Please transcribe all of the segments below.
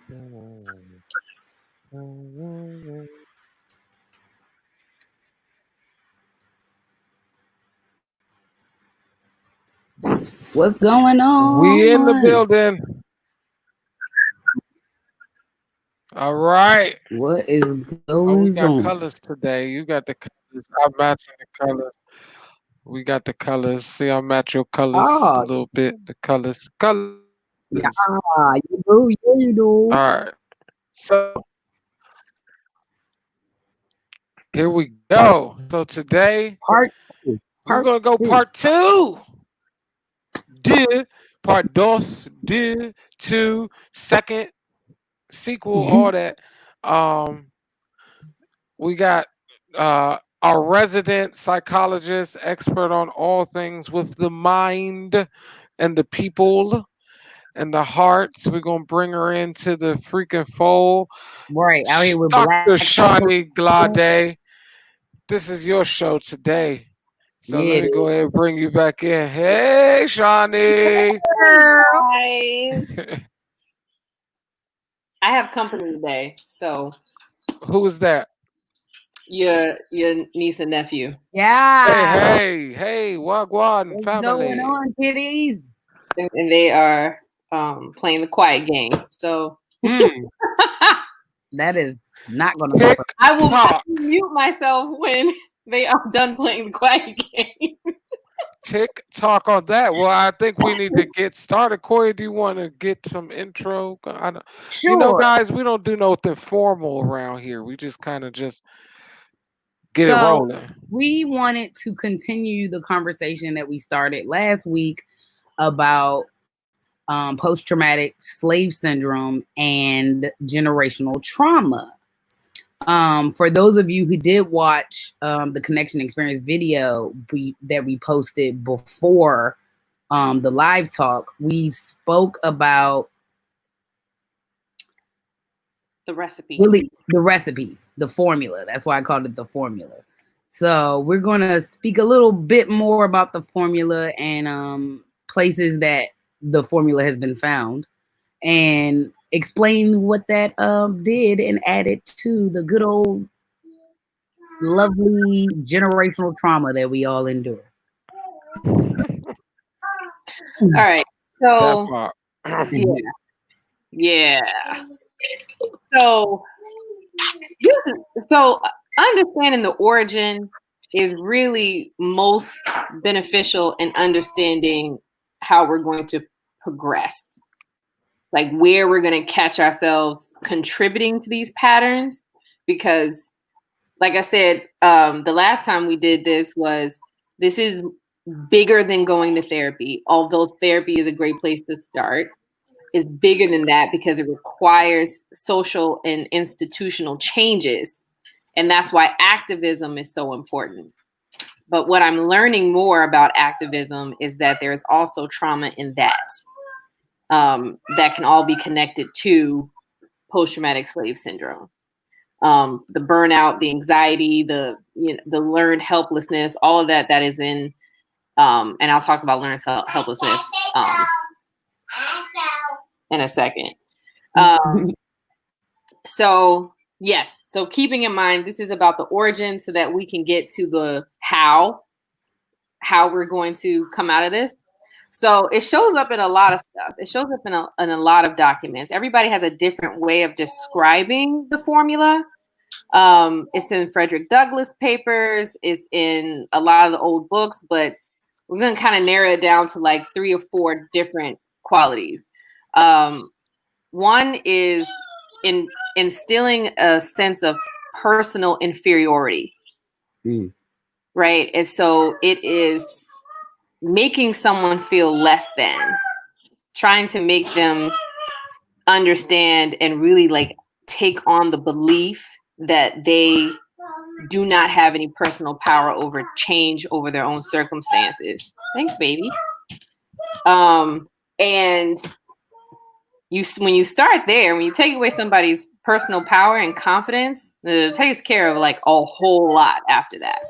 What's going on? We in the building. All right. What is Oh, we going got on? colors today. You got the colors. I'm matching the colors. We got the colors. See, I'll match your colors a Oh, little bit. The colors. Colors. yeah, you do, yeah, you do. All right. So here we go. So today Part two. we're Part gonna go two. part two. Part dos, two, second, sequel, all that. Um, we got our resident psychologist, expert on all things with the mind and the people and the hearts. We're gonna bring her into the freaking fold. Right, out here with Dr. black people. Shani Glaude. This is your show today. So Yeah, let me go ahead and bring you back in. Hey, Shani. Guys, I have company today, so Who is that? your niece and nephew. yeah. Hey, Wagwan What's going family. on, kiddies? And they are playing the quiet game. So That is not going to Tick happen. I will tock. mute myself when they are done playing the quiet game. Tick tock on that. Well, I think we need to get started. Koya, do you want to get some intro? Sure. Guys, we don't do nothing formal around here. We just kind of just get it So rolling. we wanted to continue the conversation that we started last week about post-traumatic slave syndrome and generational trauma. For those of you who did watch the Connection Experience video that we posted before the live talk, we spoke about The recipe. really the recipe, the formula. That's why I called it the formula. So we're going to speak a little bit more about the formula and places that the formula has been found, and explain what that did and added to the good old lovely generational trauma that we all endure. All right. That So part. yeah. So understanding the origin is really most beneficial in understanding how we're going to progress. Like where we're going to catch ourselves contributing to these patterns. Because like I said, the last time we did this is bigger than going to therapy, although therapy is a great place to start. Is bigger than that because it requires social and institutional changes. And that's why activism is so important. But what I'm learning more about activism is that there's also trauma in that that can all be connected to post-traumatic slave syndrome. The burnout, the anxiety, the learned helplessness, all of that is in, and I'll talk about learned helplessness in a second. So yes, so keeping in mind, this is about the origin so that we can get to the how we're going to come out of this. So it shows up in a lot of stuff. It shows up in a lot of documents. Everybody has a different way of describing the formula. It's in Frederick Douglass papers. It's in a lot of the old books, but we're going to kind of narrow it down to like 3 or 4 different qualities. One is in instilling a sense of personal inferiority, right? And so it is making someone feel less than, trying to make them understand and really like take on the belief that they do not have any personal power over change over their own circumstances. Thanks, baby. And when you start there, when you take away somebody's personal power and confidence, it takes care of like a whole lot after that.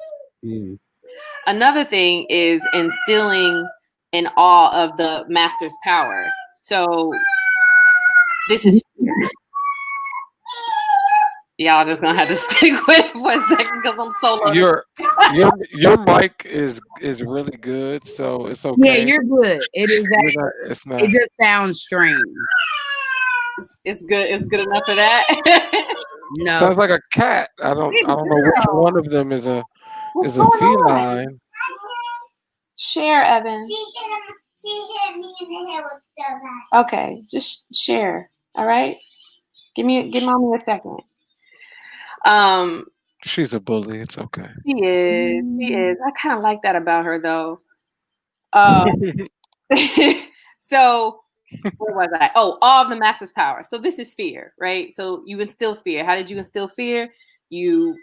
Another thing is instilling an awe of the master's power. So this is Y'all just gonna have to stick with it for a second because I'm so low. Your mic is really good, so it's okay. Yeah, you're good. It is. It's not. It just sounds strange. It's good. It's good enough for that. No. Sounds like a cat. I don't know which one of them is a feline. Share, Evan. She hit me in the head with the bat. Okay, just share. All right. Give mommy a second. She's a bully. It's okay. She is. I kind of like that about her, though. So, where was I? Oh, all of the master's power. So this is fear, right? So you instill fear. How did you instill fear? You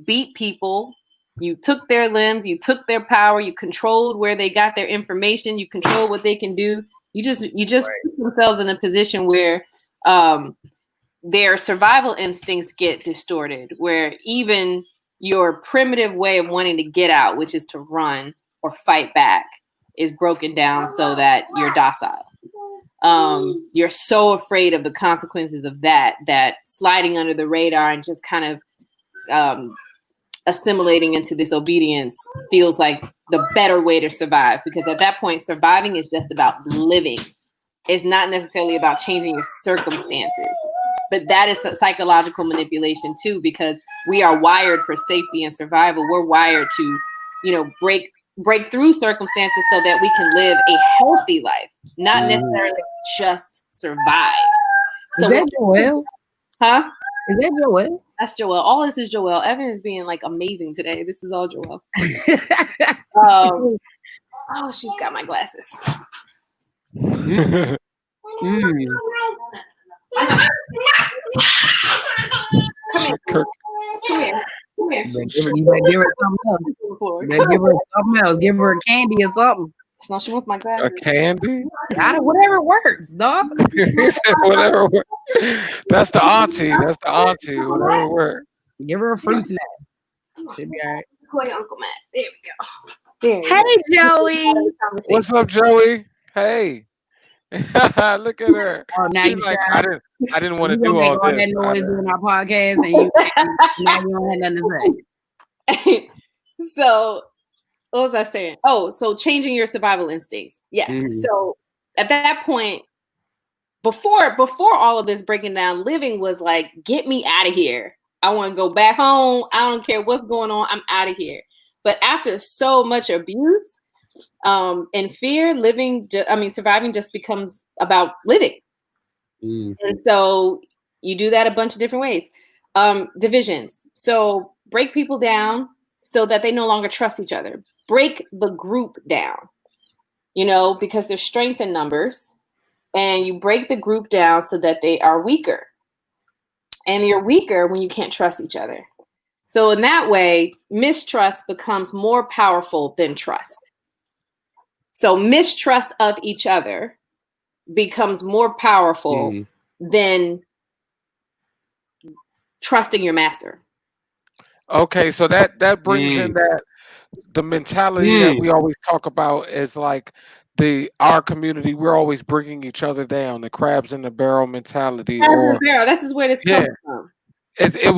beat people. You took their limbs. You took their power. You controlled where they got their information. You control what they can do. You just put themselves in a position where their survival instincts get distorted, where even your primitive way of wanting to get out, which is to run or fight back, is broken down so that you're docile. You're so afraid of the consequences of that sliding under the radar and just kind of assimilating into this obedience feels like the better way to survive, because at that point, surviving is just about living. It's not necessarily about changing your circumstances. But that is psychological manipulation too, because we are wired for safety and survival. We're wired to, break through circumstances so that we can live a healthy life, not necessarily just survive. So is that Joelle? Huh? Is that Joelle? That's Joelle. All this is Joelle. Evan is being like amazing today. This is all Joelle. Oh, she's got my glasses. Come here. You better give her something else. You better give her something else. Give her a candy or something. No, she wants my glasses. A candy? Whatever works, dog. Whatever works. That's the auntie. Whatever works. Give her a fruit snack. Should be all right. Koya, Uncle Matt. There we go. Hey, Joey. What's up, Joey? Hey. Look at her. Oh, now she's you like, I didn't want to do all this. That noise doing our podcast, and now you don't have nothing to say. So, what was I saying? Oh, so changing your survival instincts. Yes. So at that point, before all of this breaking down, living was like, get me out of here. I want to go back home. I don't care what's going on. I'm out of here. But after so much abuse and fear, surviving just becomes about living. And so you do that a bunch of different ways. Divisions. So break people down so that they no longer trust each other. Break the group down, because there's strength in numbers, and you break the group down so that they are weaker. And you're weaker when you can't trust each other. So in that way, mistrust becomes more powerful than trust. So mistrust of each other becomes more powerful than trusting your master. Okay, so that brings in the mentality that we always talk about is like our community. We're always bringing each other down. The crabs in the barrel mentality. This is where this comes from. It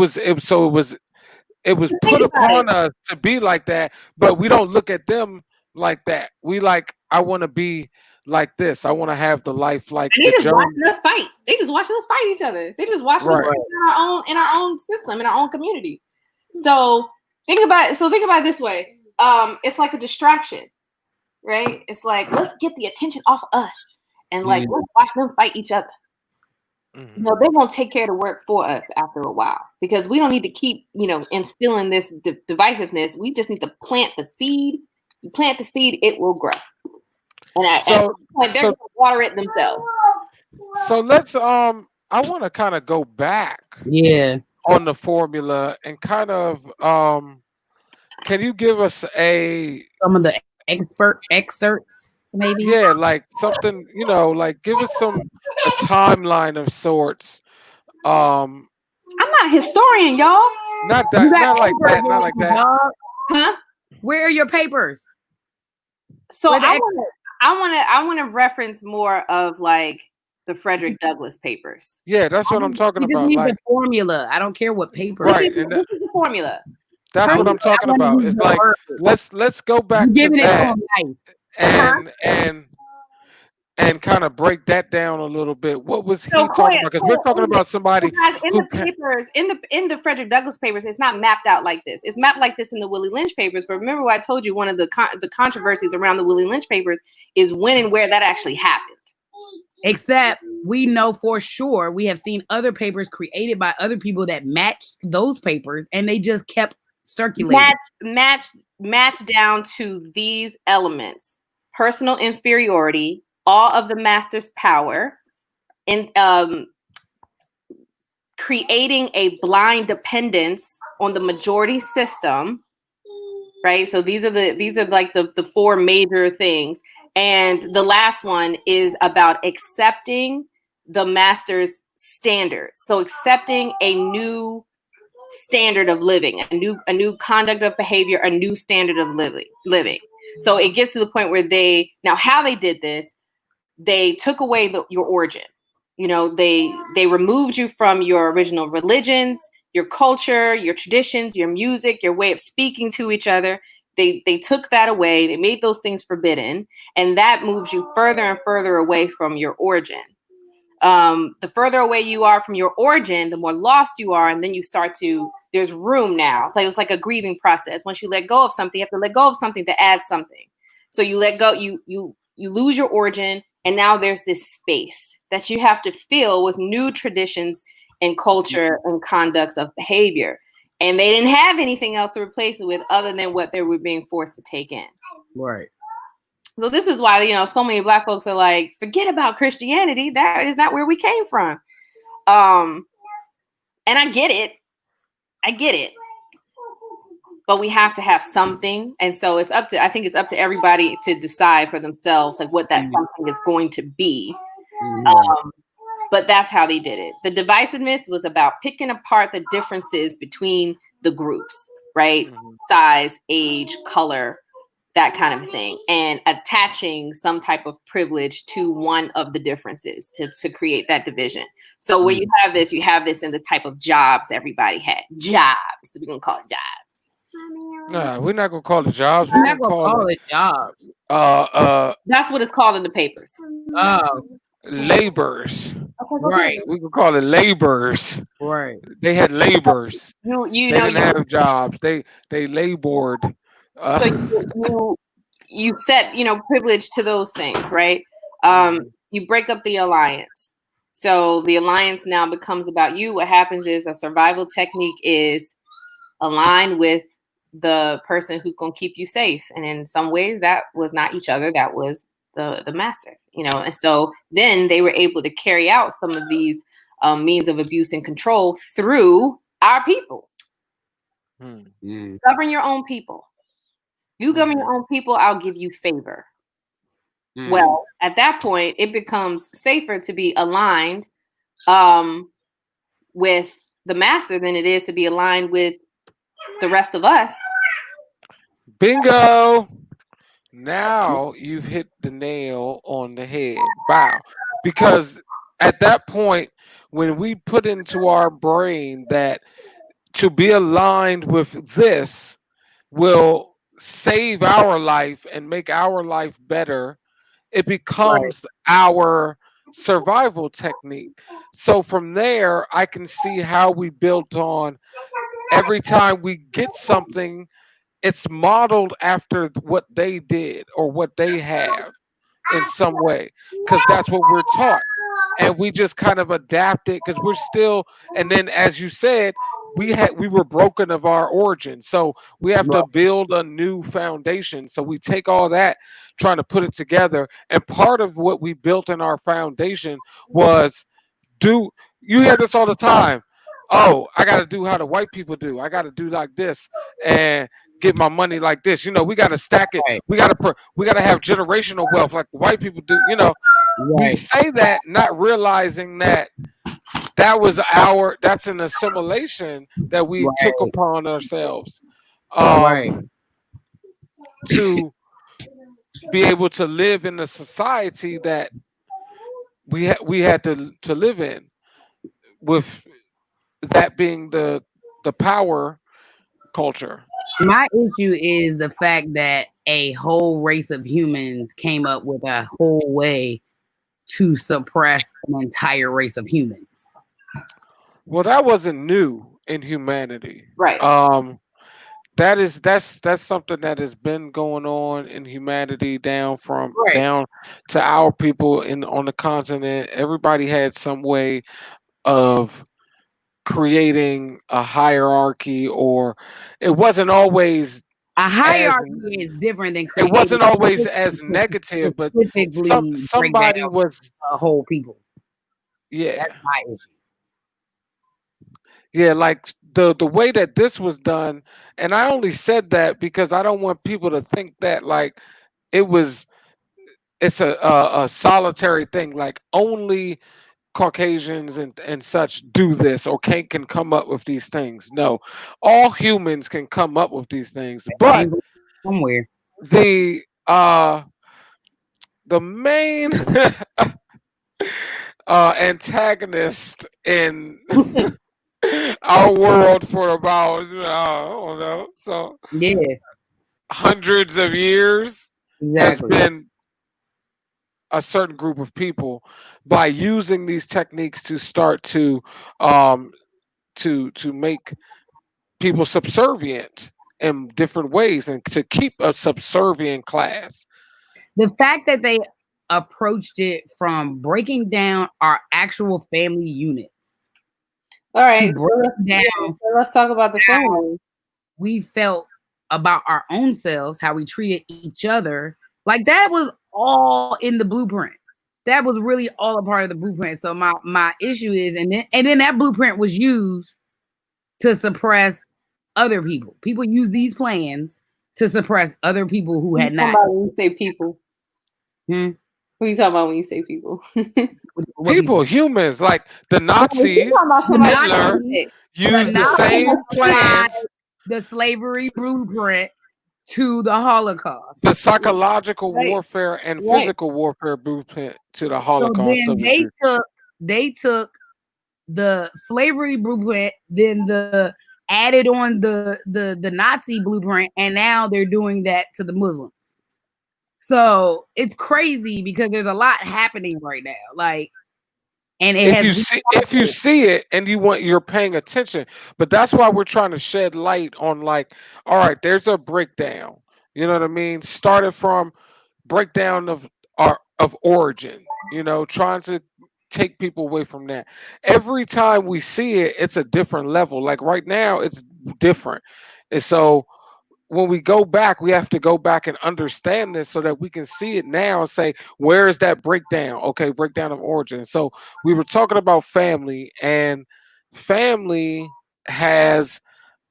was put upon us to be like that, but we don't look at them like that. We I want to be like this. I want to have the life like. And they just watching us fight. They just watching us fight each other. They just watching us fight in our own system, in our own community. So think about it this way. It's like a distraction, right? It's like, let's get the attention off of us and let's watch them fight each other. They're going to take care of the work for us after a while, because we don't need to keep, instilling this divisiveness. We just need to plant the seed. You plant the seed, it will grow. And at that point, they're going to water it themselves. So let's, I want to kind of go back. On the formula and kind of, can you give us some of the excerpts, maybe? Yeah, like something, give us a timeline of sorts. I'm not a historian, y'all. Not like that. Huh? Where are your papers? So I want to reference more of like the Frederick Douglass papers. Yeah, that's what I'm talking We just about. need Like, the formula. I don't care what paper. right, This and is the formula. that's what I'm talking about. It's like let's go back You're to giving it to that them nice. and kind of break that down a little bit. What was he So talking Koya, about? Because we're talking about somebody guys, in who the papers, in the Frederick Douglass papers, it's not mapped out like this. It's mapped like this in the Willie Lynch papers. But remember what I told you, one of the controversies around the Willie Lynch papers is when and where that actually happened. Except we know for sure we have seen other papers created by other people that matched those papers, and they just kept circulating. Match down to these elements: personal inferiority, awe of the master's power, and creating a blind dependence on the majority system. Right. So these are like the four major things. And the last one is about accepting the master's standards. So accepting a new standard of living, a new conduct of behavior, a new standard of living. So it gets to the point where how they did this, they took away your origin. You know, they removed you from your original religions, your culture, your traditions, your music, your way of speaking to each other. They took that away. They made those things forbidden, and that moves you further and further away from your origin. The further away you are from your origin, the more lost you are, and then you start to. There's room now. It's like a grieving process. Once you let go of something, you have to let go of something to add something. So you let go. You lose your origin, and now there's this space that you have to fill with new traditions and culture and conducts of behavior. And they didn't have anything else to replace it with other than what they were being forced to take in. Right. So this is why, so many Black folks are like, forget about Christianity. That is not where we came from. And I get it. But we have to have something. And so I think it's up to everybody to decide for themselves, like what that something is going to be. But that's how they did it. The divisiveness was about picking apart the differences between the groups, right? Mm-hmm. Size, age, color, that kind of thing, and attaching some type of privilege to one of the differences to create that division. So when you have this in the type of jobs everybody had. Jobs. We're going to call it jobs. Nah, we're not going to call it jobs. We're not going to call it jobs. That's what it's called in the papers. Oh. Laborers. Right. We could call it laborers. Right. They had laborers. They didn't have jobs. They labored. So you set, privilege to those things, right? You break up the alliance. So the alliance now becomes about you. What happens is a survival technique is align with the person who's going to keep you safe. And in some ways that was not each other. That was the master, and so then they were able to carry out some of these means of abuse and control through our people. Govern your own people. You govern your own people, I'll give you favor. Well, at that point, it becomes safer to be aligned with the master than it is to be aligned with the rest of us. Bingo! Now you've hit the nail on the head. Wow. Because at that point, when we put into our brain that to be aligned with this will save our life and make our life better, it becomes our survival technique. So from there, I can see how we built on every time we get something, it's modeled after what they did or what they have in some way, because that's what we're taught. And we just kind of adapt it because we're still, and then as you said, we were broken of our origin. So we have to build a new foundation. So we take all that, trying to put it together. And part of what we built in our foundation was you hear this all the time. Oh, I got to do how the white people do. I got to do like this and get my money like this. We got to stack it. We got to have generational wealth like the white people do. We say that not realizing that that's an assimilation that we took upon ourselves to be able to live in a society that we had to live in, with that being the power culture. My issue is the fact that a whole race of humans came up with a whole way to suppress an entire race of humans. Well, that wasn't new in humanity. Right. That's something that has been going on in humanity, Right. down to our people on the continent. Everybody had some way of creating a hierarchy, or it wasn't always A as hierarchy is different than it creating wasn't always as negative, but specifically break somebody down was, a whole people. yeah. That's my issue. Yeah, like the way that this was done, and I only said that because I don't want people to think that like it was it's a solitary thing, like only Caucasians and such do this, or can come up with these things. No, all humans can come up with these things, but Came from somewhere. the the main antagonist in our world for about, I don't know, so Yeah, hundreds of years has exactly. been a certain group of people, by using these techniques to start um to make people subservient in different ways, and to keep a subservient class. The fact that they approached it from breaking down our actual family units All to right. break down So let's talk about the family. we felt about our own selves, how we treated each other, like that was all in the blueprint. That was really all a part of the blueprint. So my issue is, and then that blueprint was used to suppress other people. People use these plans to suppress other people who Who you had talking not. about when you say people? Hmm? Who you talking about when you say people? What People, humans, like the No, you Nazis, talking about The somebody Hitler, specific. The used the Nazis same applied plans, the slavery blueprint to the Holocaust. the psychological Right. warfare and Right. physical warfare blueprint to the So Holocaust then of the Jews. they took the slavery blueprint, then the added on the Nazi blueprint, and now they're doing that to the Muslims. So it's crazy because there's a lot happening right now. Like, and it If has if you see it and you're paying attention, but that's why we're trying to shed light on, like, all right, there's a breakdown, you know what I mean, started from breakdown of origin, trying to take people away from that. Every time we see it, it's a different level. Like right now it's different, and so when we go back, we have to go back and understand this so that we can see it now and say, where is that breakdown? Okay, breakdown of origin. So we were talking about family, and family has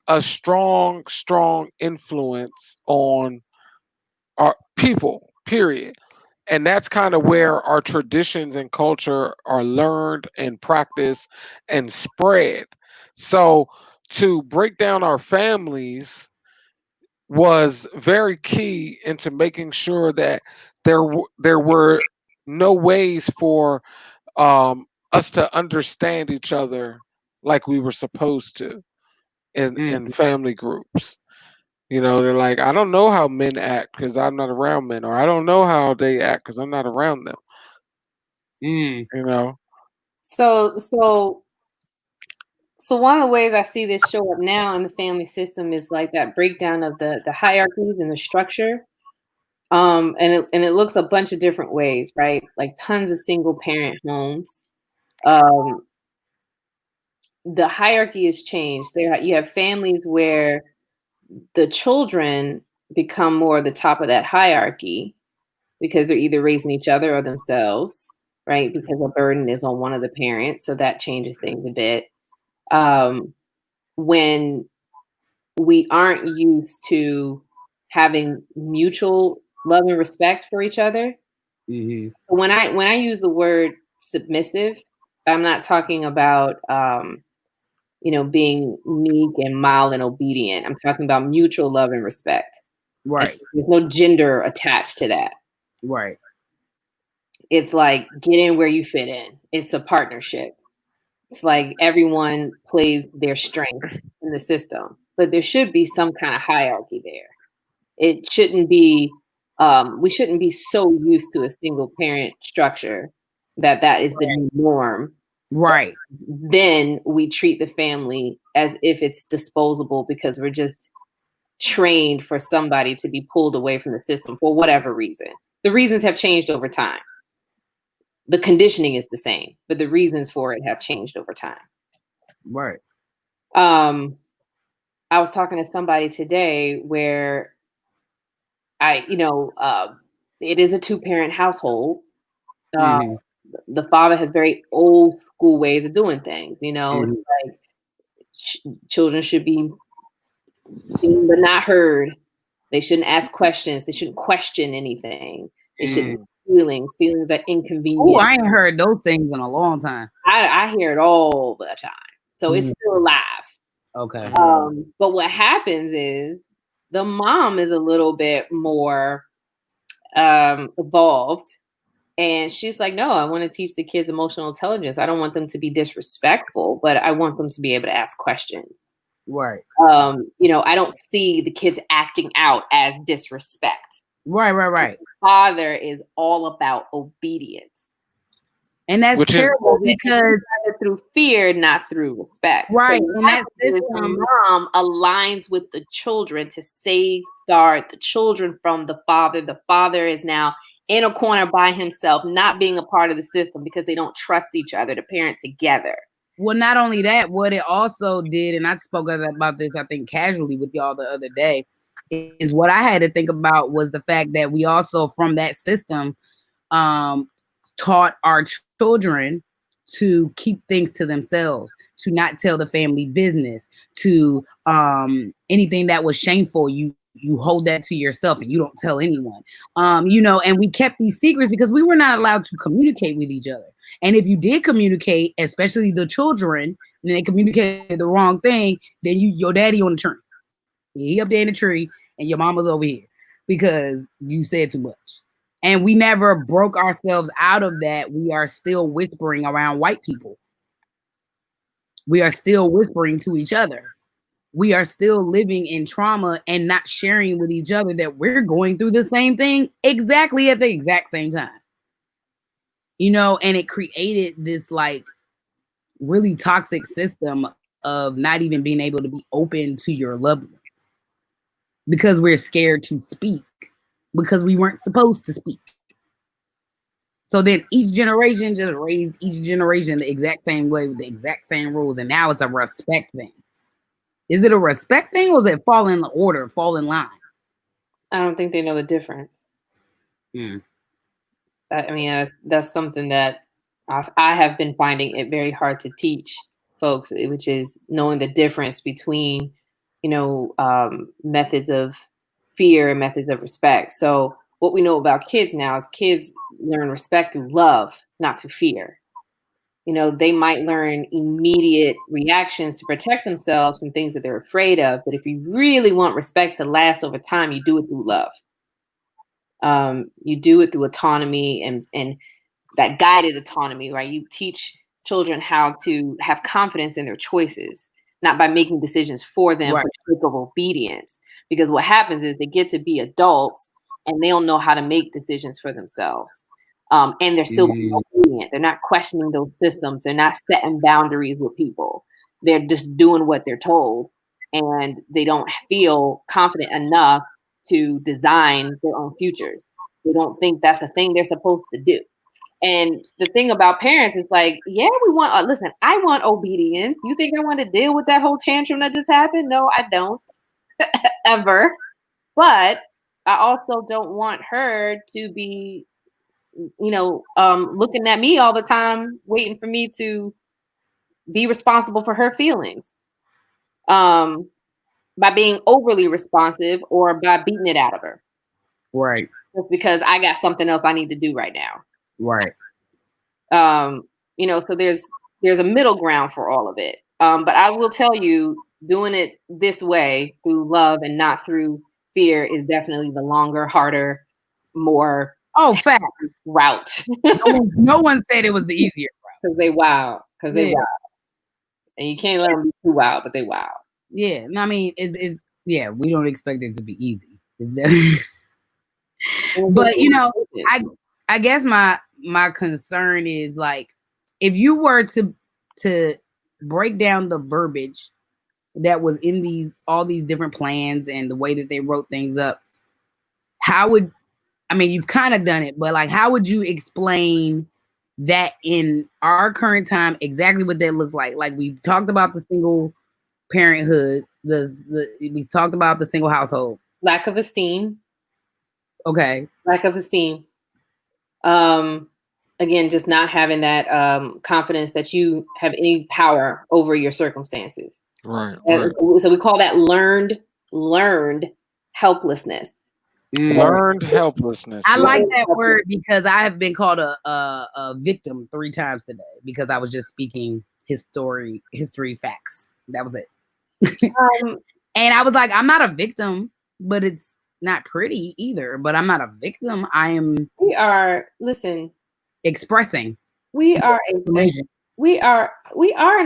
a strong influence on our people, period. And that's kind of where our traditions and culture are learned and practiced and spread. So to break down our families was very key into making sure that there were no ways for us to understand each other like we were supposed to in mm, family groups. They're like, I don't know how men act because I'm not around men, or I don't know how they act because I'm not around them. mm, You know, So one of the ways I see this show up now in the family system is like that breakdown of the hierarchies and the structure. And it looks a bunch of different ways, right? Like tons of single parent homes. Um, the hierarchy has changed. You have families where the children become more the top of that hierarchy because they're either raising each other or themselves, right? Because the burden is on one of the parents, so that changes things a bit. When we aren't used to having mutual love and respect for each other. mhm. When I use the word submissive, I'm not talking about being meek and mild and obedient. I'm talking about mutual love and respect. And Right, there's no gender attached to that. right. It's like get in where you fit in. It's a partnership. It's like everyone plays their strength in the system, but there should be some kind of hierarchy there. It shouldn't be, we shouldn't be so used to a single parent structure that is the new norm. Right. Then we treat the family as if it's disposable because we're just trained for somebody to be pulled away from the system for whatever reason. The reasons have changed over time. The conditioning is the same, but the reasons for it have changed over time. Right. I was talking to somebody today where it is a 2-parent household. The father has very old school ways of doing things. It's like children should be seen but not heard. They shouldn't ask questions. They shouldn't question anything. They shouldn't feelings. Feelings are inconvenient. Oh, I ain't heard those things in a long time. I hear it all the time. So it's still alive. Okay. But what happens is the mom is a little bit more evolved. And she's like, no, I want to teach the kids emotional intelligence. I don't want them to be disrespectful, but I want them to be able to ask questions. Right. I don't see the kids acting out as disrespect. Right. The father is all about obedience. And that's terrible because through fear, not through respect. Right. So and that's the mom aligns with the children to safeguard the children from the father. The father is now in a corner by himself, not being a part of the system because they don't trust each other to parent together. Well, not only that, what it also did, and I spoke about this, I think, casually with y'all the other day, is what I had to think about was the fact that we also, from that system, taught our children to keep things to themselves, to not tell the family business, to anything that was shameful, you hold that to yourself and you don't tell anyone. And we kept these secrets because we were not allowed to communicate with each other. And if you did communicate, especially the children, and they communicated the wrong thing, then your daddy on the tree. He up there in the tree and your mama's over here because you said too much. And we never broke ourselves out of that. We are still whispering around white people. We are still whispering to each other. We are still living in trauma and not sharing with each other that we're going through the same thing exactly at the exact same time. And it created this like really toxic system of not even being able to be open to your loved ones because we're scared to speak because we weren't supposed to speak. So then each generation just raised each generation the exact same way with the exact same rules. And now it's a respect thing. Is it a respect thing or is it fall in order, fall in line? I don't think they know the difference. That's something that I have been finding it very hard to teach folks, which is knowing the difference between, methods of fear and methods of respect. So what we know about kids now is kids learn respect through love, not through fear. They might learn immediate reactions to protect themselves from things that they're afraid of. But if you really want respect to last over time, you do it through love. You do it through autonomy and that guided autonomy, right? You teach children how to have confidence in their choices, not by making decisions for them for the sake of obedience. Because what happens is they get to be adults and they don't know how to make decisions for themselves. And they're still obedient. They're not questioning those systems. They're not setting boundaries with people. They're just doing what they're told. And they don't feel confident enough to design their own futures. They don't think that's a thing they're supposed to do. And the thing about parents is like, yeah, we want, listen, I want obedience. You think I want to deal with that whole tantrum that just happened? No, I don't. Ever. But I also don't want her to be looking at me all the time, waiting for me to be responsible for her feelings, by being overly responsive or by beating it out of her. Right. Just because I got something else I need to do right now. Right. So there's a middle ground for all of it. But I will tell you, doing it this way through love and not through fear is definitely the longer, harder, more Oh, facts. route. No one said it was the easier Because they wild. Because they Yeah. wild. And you can't let them be too wild, but they wild. Yeah, no, I mean, it's yeah, we don't expect it to be easy. But you know, I guess my concern is like, if you were to break down the verbiage that was in all these different plans and the way that they wrote things up, how would, I mean, you've kind of done it, but like, how would you explain that in our current time, exactly what that looks like? Like, we've talked about the single parenthood, we talked about the single household. Lack of esteem. Okay. Lack of esteem. Again, just not having that confidence that you have any power over your circumstances. Right. So we call that learned helplessness. Learned helplessness. I like that word because I have been called a victim 3 times today because I was just speaking history facts. That was it. And I was like, I'm not a victim, but it's not pretty either. But I'm not a victim. We are expressing. We are an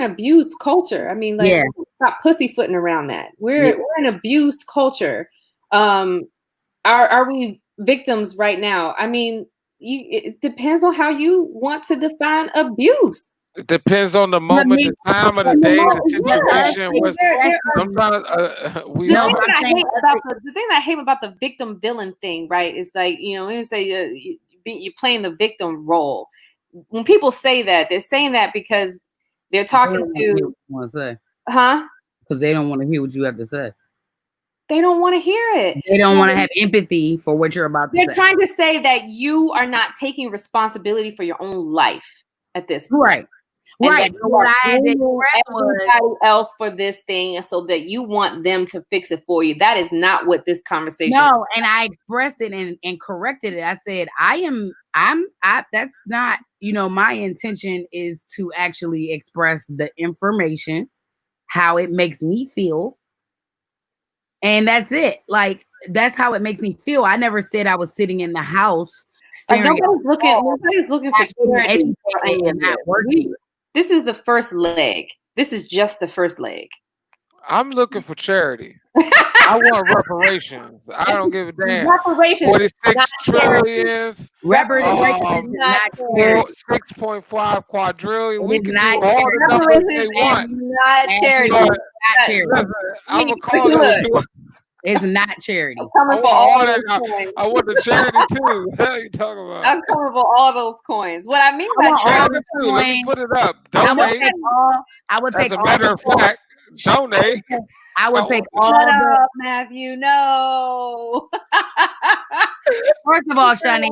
abused culture. I mean, like, stop pussyfooting around that. We're an abused culture. Are we victims right now? I mean, it depends on how you want to define abuse. It depends on the moment, the time of the day, the situation. Sometimes the thing that I hate about the victim villain thing, right, is like, you know, when you say you're playing the victim role. When people say that, they're saying that because they're talking to. Because they don't want to hear what you have to say. They don't want to hear it. They don't want to have empathy for what you're about to say. They're trying to say that you are not taking responsibility for your own life at this point. Right. Right. What I had to everybody else for this thing, so that you want them to fix it for you. That is not what this conversation. No, and I expressed it and corrected it. I said, that's not, you know, my intention is to actually express the information, how it makes me feel. And that's it. Like, that's how it makes me feel. I never said I was sitting in the house staring. Nobody's looking for charity and not working. This is the first leg. This is just the first leg. I'm looking for charity. I want reparations. I don't give a damn. Reparations. 46 trillion. Reparations. 6.5 quadrillion. We can do all the numbers they want. Not charity. I'm gonna call it. It's not charity. I want the charity too. What are you talking about? I'm coming for all those coins. What I mean by charity too. Let me put it up. Donate. I would take As a matter of fact, donate. I would take all. Shut up, Matthew. No. First of all, Shani,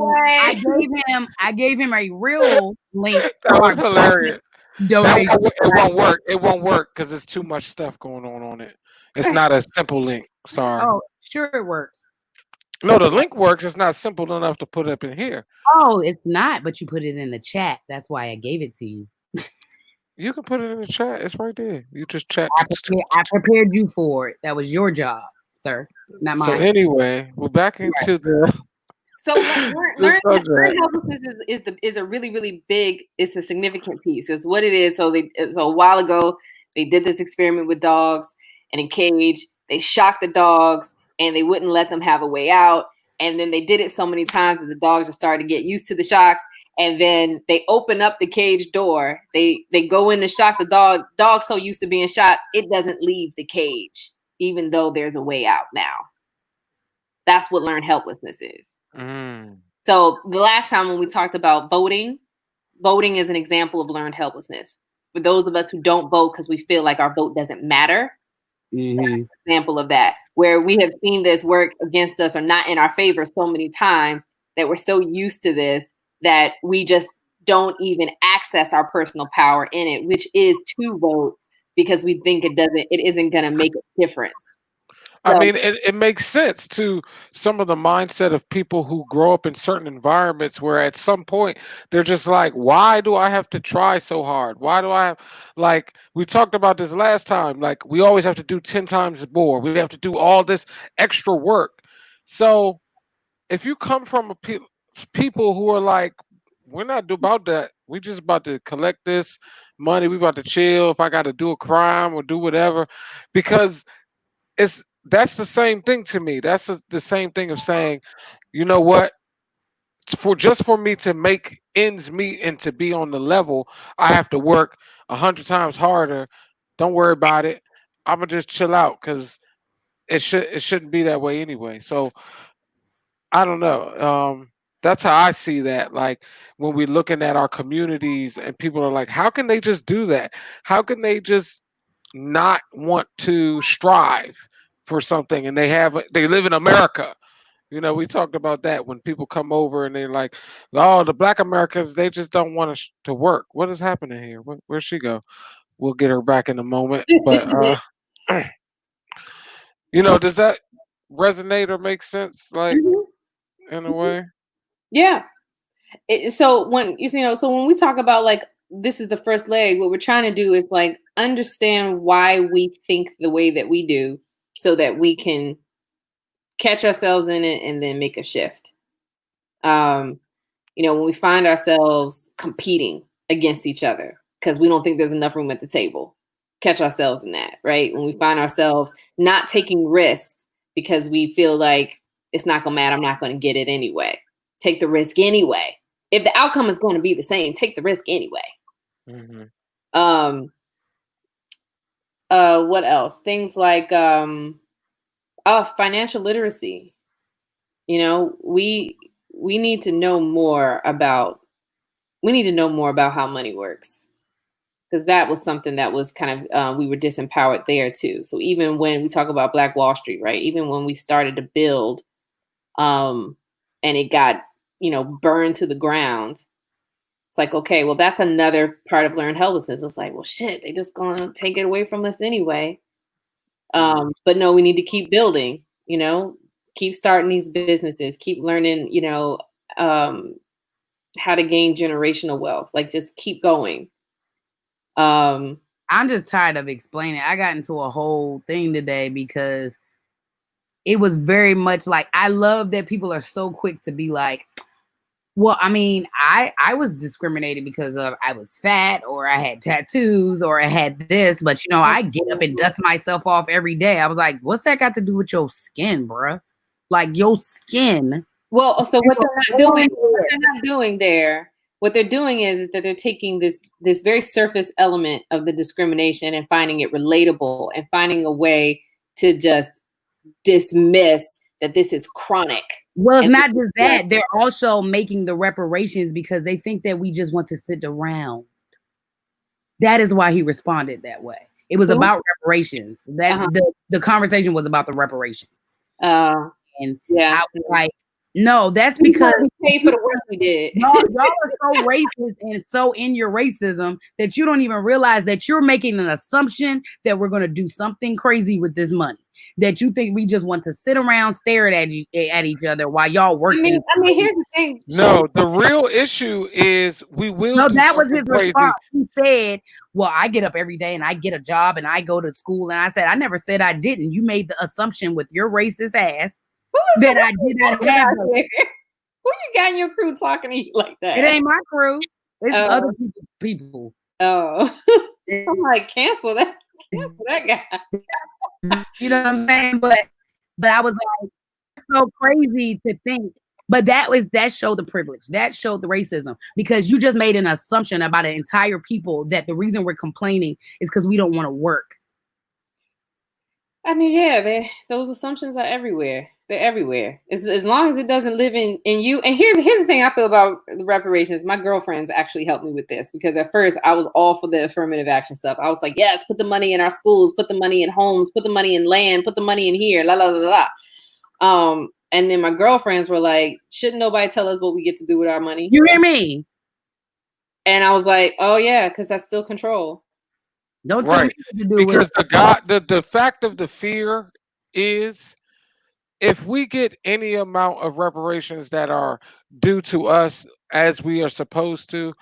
I gave him a real link. That was hilarious. Donation. It won't work. It won't work because there's too much stuff going on it. It's not a simple link. Sorry. Oh, sure it works. No, the link works. It's not simple enough to put up in here. Oh, it's not, but you put it in the chat. That's why I gave it to you. You can put it in the chat. It's right there. You just chat. I prepared you for it. That was your job, sir, not mine. So anyway, we're back into the. So learn helplessness is a really, really big. It's a significant piece. It's what it is. So a while ago they did this experiment with dogs in a cage. They shocked the dogs and they wouldn't let them have a way out. And then they did it so many times that the dogs just started to get used to the shocks. And then they open up the cage door. They go in to shock the dog. Dog's so used to being shot, it doesn't leave the cage, even though there's a way out now. That's what learned helplessness is. So the last time when we talked about voting is an example of learned helplessness. For those of us who don't vote because we feel like our vote doesn't matter, that's an example of that, where we have seen this work against us or not in our favor so many times that we're so used to this that we just don't even access our personal power in it, which is to vote, because we think it isn't going to make a difference. I mean, it makes sense to some of the mindset of people who grow up in certain environments where at some point they're just like, why do I have to try so hard? Why do I have, like, we talked about this last time, like we always have to do 10 times more. We have to do all this extra work. So if you come from people who are like, we're not about that. We just about to collect this money. We about to chill. If I got to do a crime or do whatever, because that's the same thing to me. That's the same thing of saying, you know what? For me to make ends meet and to be on the level, I have to work 100 times harder. Don't worry about it. I'm gonna just chill out because it shouldn't be that way anyway. So I don't know. That's how I see that. Like when we're looking at our communities and people are like, how can they just do that? How can they just not want to strive for something? And they live in America. We talked about that when people come over and they're like, oh, the Black Americans, they just don't want to work. What is happening here? Where'd she go? We'll get her back in a moment. But does that resonate or make sense? Like Mhm. in a way. Yeah. So when so when we talk about like this is the first leg, what we're trying to do is like understand why we think the way that we do, so that we can catch ourselves in it and then make a shift. When we find ourselves competing against each other because we don't think there's enough room at the table, catch ourselves in that, right? When we find ourselves not taking risks because we feel like it's not gonna matter, I'm not gonna get it anyway. Take the risk anyway. If the outcome is going to be the same, take the risk anyway. Mm-hmm. What else? Things like financial literacy. We need to know more about how money works, because that was something that was kind of we were disempowered there too. So even when we talk about Black Wall Street, right? Even when we started to build, and it got burned to the ground. It's like, okay, well, that's another part of learned helplessness. It's like, well, shit, they just gonna take it away from us anyway. But no, we need to keep building. Keep starting these businesses. Keep learning. How to gain generational wealth. Like, just keep going. I'm just tired of explaining. I got into a whole thing today because it was very much like, I love that people are so quick to be like, well, I mean, I was discriminated because of I was fat or I had tattoos or I had this, but I get up and dust myself off every day. I was like, what's that got to do with your skin, bruh? Like your skin. Well, so what they're not doing there, what they're doing is that they're taking this very surface element of the discrimination and finding it relatable and finding a way to just dismiss that this is chronic. Well, it's not just that. They're also making the reparations because they think that we just want to sit around. That is why he responded that way. It was about reparations. The conversation was about the reparations. And I was like, no, that's because we paid for the work we did. y'all are so racist and so in your racism that you don't even realize that you're making an assumption that we're going to do something crazy with this money. That you think we just want to sit around staring at each other while y'all working. I mean, here's the thing. No, the real issue is we will. No, do that was his crazy. response. He said, well, I get up every day and I get a job and I go to school. And I said, I never said I didn't. You made the assumption with your racist ass that I did not have. Who you got in your crew talking to you like that? It ain't my crew. It's other people. Oh, I'm like, cancel that guy. You know what I'm saying? But I was like, so crazy to think. But that showed the privilege. That showed the racism, because you just made an assumption about an entire people that the reason we're complaining is because we don't want to work. I mean, yeah, those assumptions are everywhere. They're everywhere. As long as it doesn't live in you. And here's the thing I feel about the reparations. My girlfriends actually helped me with this, because at first I was all for the affirmative action stuff. I was like, yes, put the money in our schools, put the money in homes, put the money in land, put the money in here, la la la la. And then my girlfriends were like, shouldn't nobody tell us what we get to do with our money? You hear me? And I was like, oh yeah, because that's still control. Don't tell me what to do because the fact of the fear is, if we get any amount of reparations that are due to us as we are supposed to,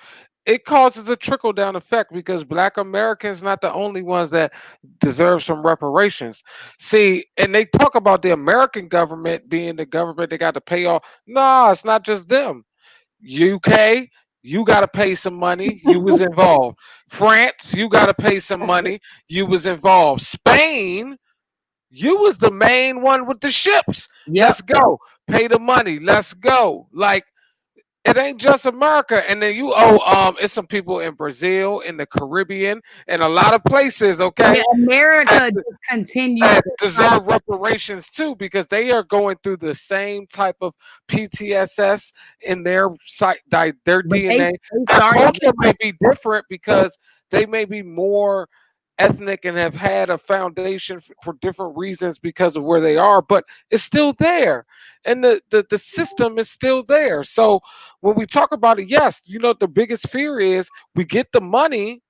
it causes a trickle down effect, because Black Americans not the only ones that deserve some reparations. See, and they talk about the American government being the government they got to pay off. No, it's not just them. UK, you got to pay some money. You was involved. France, you got to pay some money. You was involved. Spain, you was the main one with the ships. Yep. Let's go. Pay the money. Let's go. Like, it ain't just America. And then you it's some people in Brazil, in the Caribbean, and a lot of places, okay, Yeah, America just continues that to deserve reparations too, because they are going through the same type of PTSS in their their but they DNA. Their started culture may be different because they may be more ethnic and have had a foundation for different reasons because of where they are, but it's still there, and the system is still there. So when we talk about it, yes, you know, the biggest fear is we get the money,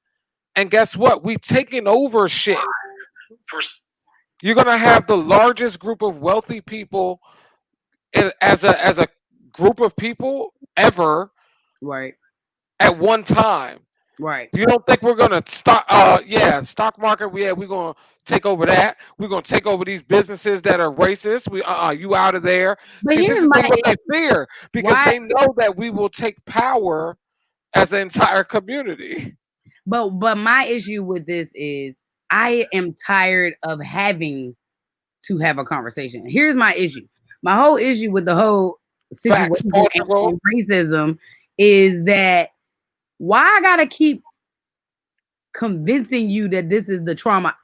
and guess what, we taking over shit. You're gonna have the largest group of wealthy people as a group of people ever right, at one time. right. You don't think we're gonna stock market? We're gonna take over that. We're gonna take over these businesses that are racist. You out of there. But See, this here's is my what they issue. fear because Why? they know that we will take power as an entire community. But my issue with this is I am tired of having to have a conversation. Here's my issue. My whole issue with the whole Facts, situation Portugal. and racism is that why I gotta keep convincing you that this is the trauma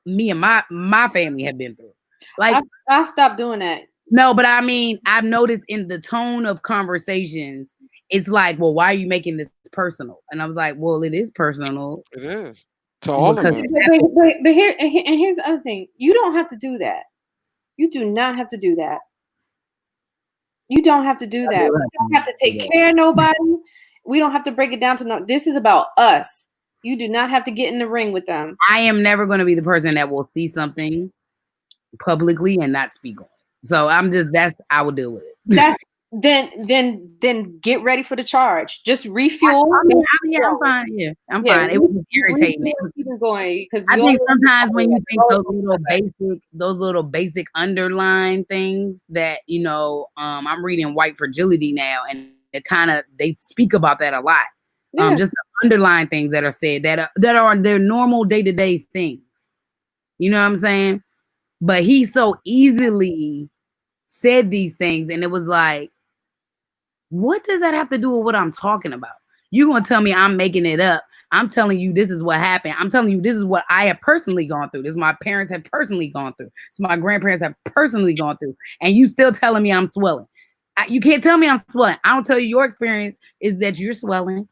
me and my family have been through. Like, I've stopped doing that. no, but I mean, I've noticed in the tone of conversations, it's like, well, why are you making this personal? And I was like, well, it is personal It is to all of because us. But here's the other thing. You don't have to do that. You do not have to do that. You don't have to do that. We don't have to take care of nobody. We don't have to break it down to no. This is about us. You do not have to get in the ring with them. I am never going to be the person that will see something publicly and not speak on it. So I will deal with it. Then get ready for the charge. Just refuel. I'm fine. Yeah, I'm fine. It was irritating. Keep it going because I think sometimes when you think those little basic underlying things that I'm reading White Fragility now, and they speak about that a lot. Yeah. Just the underlying things that are said that are their normal day-to-day things. You know what I'm saying? But he so easily said these things, and it was like, what does that have to do with what I'm talking about? You're going to tell me I'm making it up. I'm telling you this is what happened. I'm telling you this is what I have personally gone through. This is my parents have personally gone through. This my grandparents have personally gone through. And you still telling me I'm swelling. You can't tell me I'm swelling. I don't tell you your experience is that you're swelling.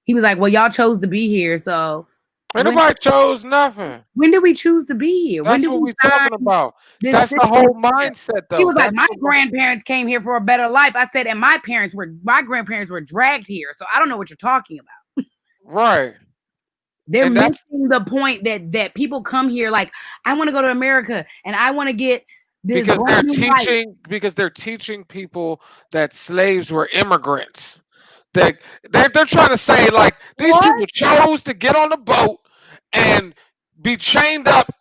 He was like, well, y'all chose to be here, so. Nobody chose nothing. When did we choose to be here? That's what we're talking about. That's the whole mindset, though. He was like, my grandparents came here for a better life. I said, and my grandparents were dragged here. So I don't know what you're talking about. Right. They're missing the point that people come here like, I want to go to America and I want to get this. Because they're teaching people that slaves were immigrants. They're trying to say, like, these people chose to get on the boat and be chained up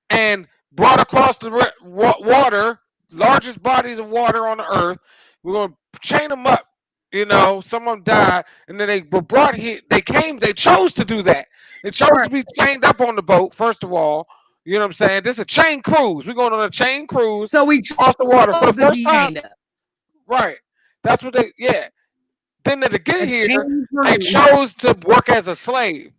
and brought across the water, largest bodies of water on the earth. We're going to chain them up. Some of them died, and then they were brought here. They chose to do that. They chose to be chained up on the boat, first of all. You know what I'm saying? This is a chain cruise. We're going on a chain cruise. So we cross the water for the first time. Right. That's what Then to get here, they chose to work as a slave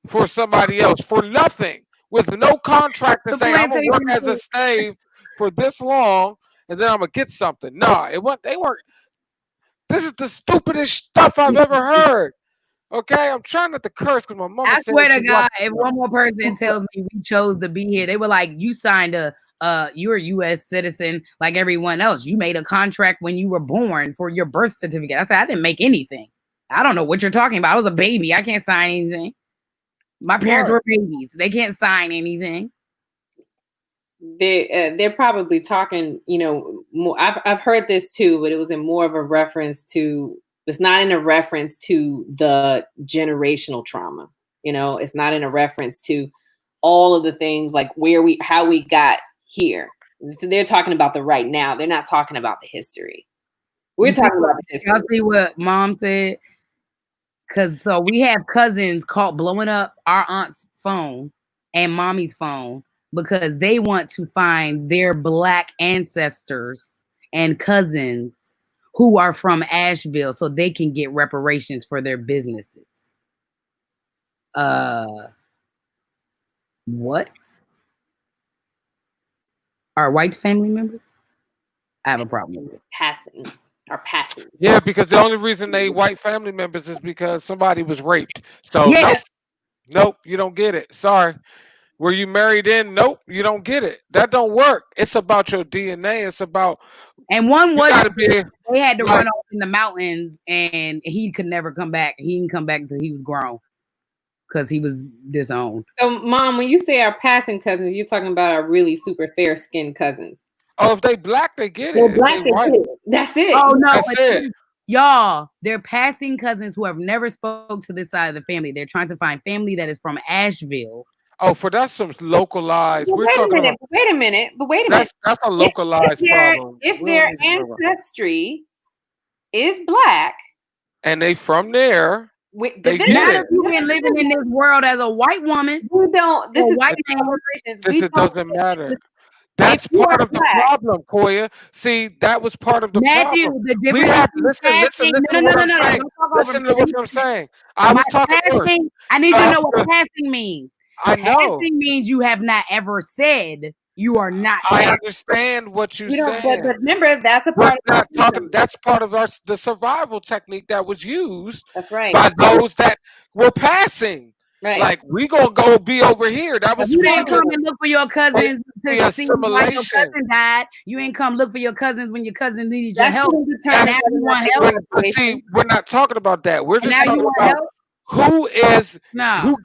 for somebody else for nothing, with no contract to say I'm gonna work as a slave for this long and then I'm gonna get something. No, they weren't. This is the stupidest stuff I've ever heard. Okay, I'm trying not to curse because my mom. I swear to God, if one more person tells me we chose to be here, they were like, "You signed you're a U.S. citizen like everyone else. You made a contract when you were born for your birth certificate." I said, "I didn't make anything. I don't know what you're talking about. I was a baby. I can't sign anything. My parents were babies. They can't sign anything." They're probably talking. More, I've heard this too, but it was in more of a reference to. It's not in a reference to the generational trauma. It's not in a reference to all of the things like how we got here. So they're talking about the right now. They're not talking about the history. We're talking about this. Y'all see what mom said? Because so we have cousins caught blowing up our aunt's phone and mommy's phone because they want to find their Black ancestors and cousins who are from Asheville so they can get reparations for their businesses. What? Are white family members? I have a problem with it. Passing. Yeah, because the only reason they white family members is because somebody was raped. So Yeah. nope, you don't get it. Sorry. Were you married in? Nope, you don't get it. That don't work. It's about your DNA. It's about And one was be, they had to like, run off in the mountains and he could never come back. He didn't come back until he was grown because he was disowned. So, Mom, when you say our passing cousins, you're talking about our really super fair skinned cousins. Oh, if they Black, they get it. They're Black, they get it. That's it. Oh no, That's it. Y'all, they're passing cousins who have never spoke to this side of the family. They're trying to find family that is from Asheville. Oh, for that's some localized. Well, wait a minute. That's a localized problem. If their ancestry is Black, and they from there, they get not it. if you've been living in this world as a white woman. We don't. This is white man. It doesn't matter. That's part of the problem, Koya. See, that was part of the problem. The difference. Listen to what I'm saying. I was talking first. I need to know what passing means. I know. Passing means you have not ever said you are not. I understand what you're saying. But remember, that's a part of that's part of the survival technique that was used by those that were passing. Right. Like, we gonna go be over here. That was you didn't come and look for your cousins to see why your assimilation. cousin died. You ain't come look for your cousins when your cousin needed your help. Now you want help. See, we're not talking about that. We're just talking about help? who gets it.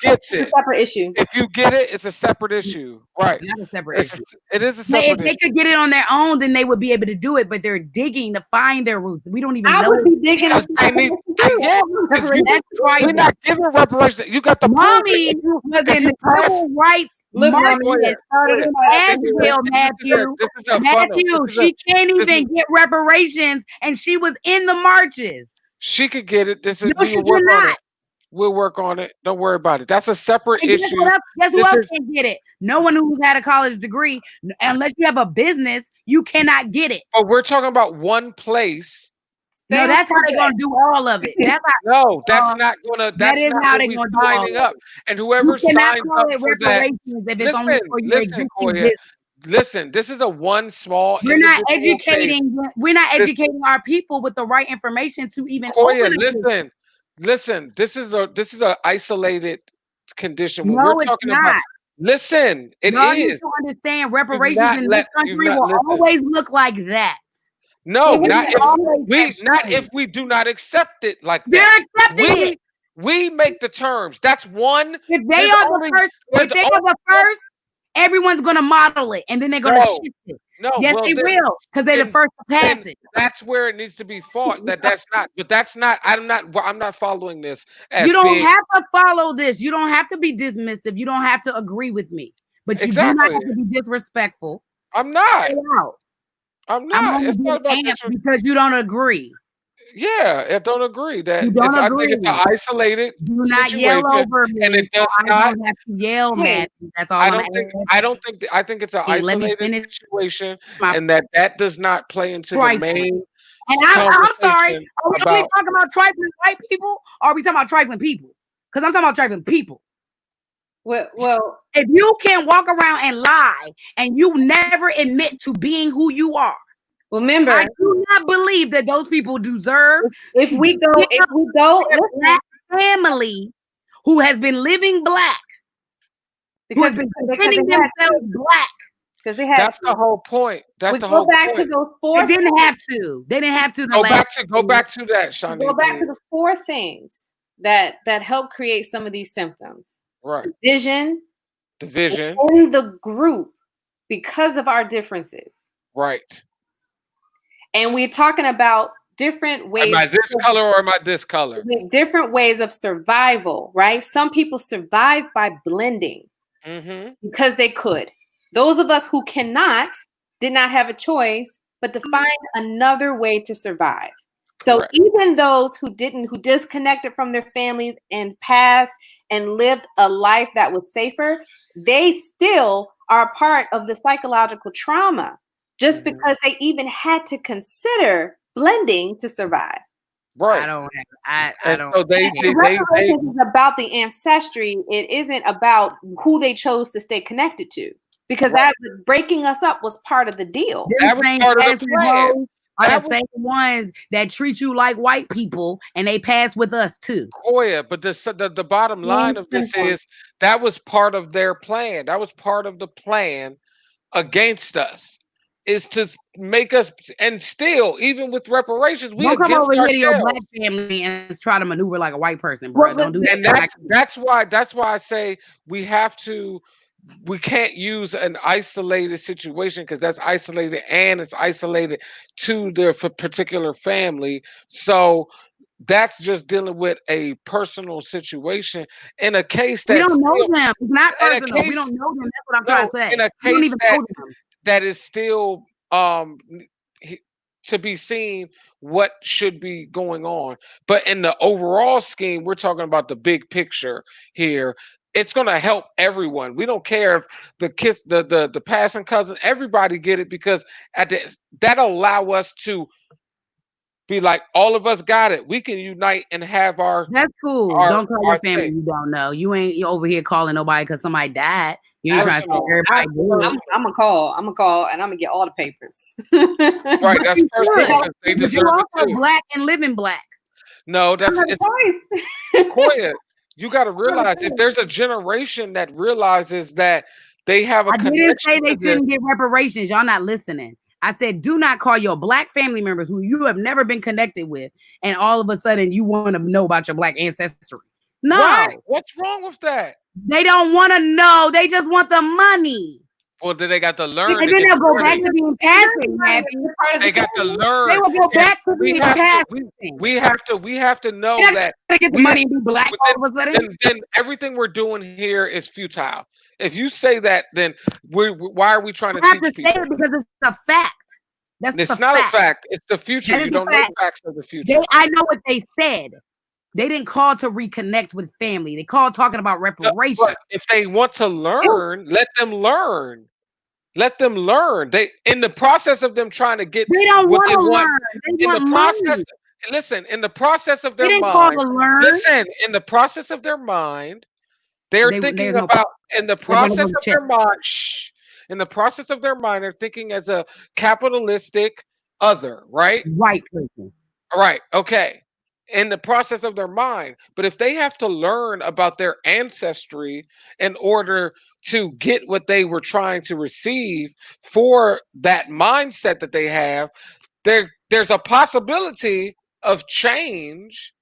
It's a separate issue. If you get it, it's a separate issue. Right. It's not a separate issue. It is a separate issue. If they could get it on their own, then they would be able to do it, but they're digging to find their roots. We don't even know. I would be digging. We're not giving reparations. You got the mommy was in the civil rights market. Asheville, Matthew, she can't even get reparations, and she was in the marches. She could get it. No, she cannot. We'll work on it. Don't worry about it. That's a separate issue. Guess who else can get it? No one who's had a college degree. Unless you have a business, you cannot get it. But we're talking about one place. No, that's how they're gonna do all of it. That's not gonna. That's not how they're gonna signing up. And whoever signs up for that. Listen, this is a one small. We're not educating our people with the right information to even. Koya, listen. This is a isolated condition. When we're talking about. Listen, it is. You don't understand reparations in this country will always look like that. No, not if we do not accept it like that. They're accepting it. We make the terms. That's one. If they are the first, everyone's gonna model it, and then they're gonna shift it. No, yes, they will, because they're the first to pass it. That's where it needs to be fought. That's not. But that's not. I'm not following this. You don't have to follow this. You don't have to be dismissive. You don't have to agree with me. But you do not have to be disrespectful. I'm not. I'm not. It's not about because you don't agree. Yeah, I don't agree. I think it's an isolated situation, yell over me, and it does not. I don't have to yell, man. That's all. I think it's an isolated situation, and that does not play into the main. And I'm sorry. Are we talking about trifling white people, or are we talking about trifling people? Because I'm talking about trifling people. Well, if you can walk around and lie, and you never admit to being who you are. Remember, I do not believe that those people deserve. If we go, Black family who has been living Black, who has been presenting themselves Black, because they had. That's the whole point. That's the whole point. To those four. They didn't have to. They didn't have to. Go back to that, Shani. Go back to the four things that help create some of these symptoms. Right. Division in the group because of our differences. Right. And we're talking about different ways. Am I this color or am I this color? Different ways of survival, right? Some people survive by blending because they could. Those of us who cannot did not have a choice but to find another way to survive. So Correct. even those who disconnected from their families and passed and lived a life that was safer, they still are part of the psychological trauma just Mhm. because they even had to consider blending to survive. I Right. don't have, I And don't so they The they reparations is about the ancestry. It isn't about who they chose to stay connected to, because right. that breaking us up was part of the deal. them That was same part of the passing plan. hoes are That the was same ones that treat you like white people and they pass with us too. Koya, but the bottom line of this is that was part of their plan. That was part of the plan against us, is to make us, and still, even with reparations, we Don't come against over here to your black ourselves. family and try to maneuver like a white person, bro. Well, Don't do that. And that's why I say we can't use an isolated situation, because that's isolated and it's isolated to the particular family. So that's just dealing with a personal situation in a case We that's don't know still them. It's not in a personal. We case don't know them. That's what I'm trying no to say. in a We don't case even that know them. that is still he- to be seen what should be going on. But in the overall scheme, we're talking about the big picture here. It's going to help everyone. We don't care if the kids, the passing cousin, everybody get it, because that'll allow us to be like, all of us got it. We can unite and have That's cool. our Don't call your our family thing. you don't know. You over here calling nobody because somebody died. You ain't trying to say Personal, everybody good. I'm gonna call, and I'm gonna get all the papers. right? But That's you personal should. because they But you deserve it also too. black and living black. No, I'm that's not a it's choice. Koya. You got to realize, if there's a generation that realizes that they have a I didn't connection say they to this, shouldn't get reparations. Y'all not listening. I said, do not call your black family members who you have never been connected with, and all of a sudden you want to know about your black ancestry. No, why? What's wrong with that? they don't want to know. They just want the money. Well, then they got to learn And to then get they'll the go back money. to being passive, happy. They got to They learn, will go and back to we being have to passive. we have to know They're not that gonna get the we have, money and be black but all of a sudden. then everything we're doing here is futile. If you say that, then why are we trying to I have to teach say people? it because it's a fact. That's It's the not a fact. fact. It's the future. That You is the don't know fact. facts of the future. I know what they said. They didn't call to reconnect with family. They called talking about reparations. But if they want to learn, let them learn. Let them learn. They, in the process of them trying to get They don't what want they to want, learn. They in the want process, money. listen, in the process of They their didn't call mind, to learn. listen, in the process of their mind, they're thinking There's no. about, in the They're gonna process go of check. their mind, in the process of their mind, they're thinking as a capitalistic other, right? White person. Right. Okay. In the process of their mind. But if they have to learn about their ancestry in order to get what they were trying to receive for that mindset that they have, there's a possibility of change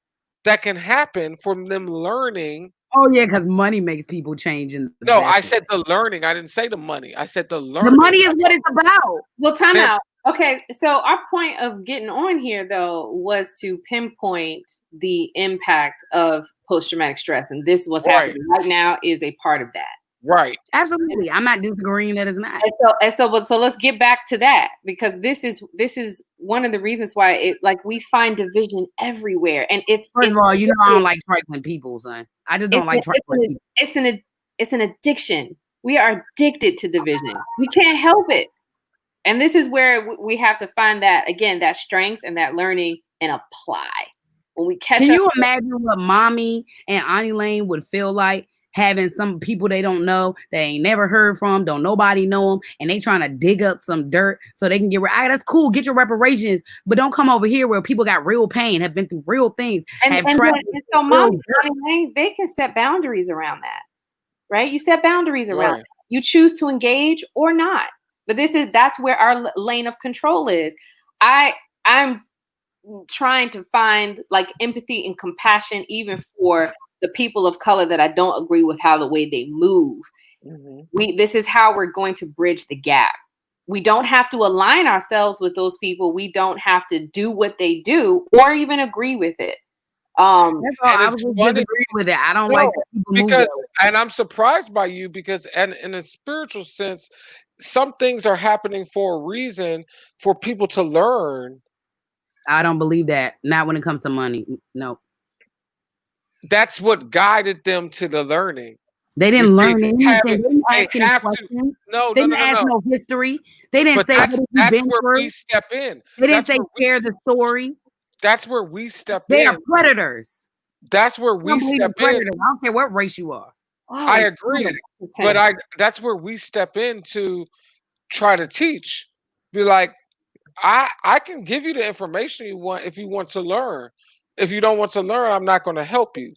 that can happen from them learning. Oh yeah, because money makes people change in the No, best I way. said the learning. I didn't say the money. I said the The learning. money is what it's about. Well, time They're- out. Okay, so our point of getting on here though was to pinpoint the impact of post-traumatic stress, and this what's Right. happening right now is a part of that. Right. Absolutely. I'm not disagreeing that it's not. So let's get back to that, because this is one of the reasons why we find division everywhere, and First of all, you know I don't like trifling people, son. I just don't like trifling people. it's an addiction. We are addicted to division. We can't help it. And this is where we have to find that, again, that strength and that learning and apply. When we catch Can up, you imagine what mommy and Auntie Lane would feel like having some people they don't know, that ain't never heard from, don't nobody know them, and they trying to dig up some dirt so they can get that's cool, get your reparations, but don't come over here where people got real pain, have been through real things, have traveled. so mommy, Auntie Lane, they can set boundaries around that, right? You set boundaries around it. You choose to engage or not. But that's where our lane of control is. I'm trying to find like empathy and compassion even for the people of color that I don't agree with how the way they move. Mm-hmm. This is how we're going to bridge the gap. We don't have to align ourselves with those people. We don't have to do what they do or even agree with it. That's all. I was just funny, disagreeing with it. I don't like people because, move and I'm surprised by you, because, and in a spiritual sense, some things are happening for a reason, for people to learn I don't believe that. Not when it comes to money. No. That's what guided them to the learning. They You didn't see, learn anything. They didn't they ask any have to. questions. No, They no, no, didn't no, ask no. no history. They didn't But say, what have you that's been where through? we step in. They didn't That's say, where we share the story. that's where we step They are in. predators. That's where I we don't believe step in in. predators. I don't care what race you are. I agree. But that's where we step in to try to teach. Be like, I can give you the information you want if you want to learn. If you don't want to learn, I'm not going to help you.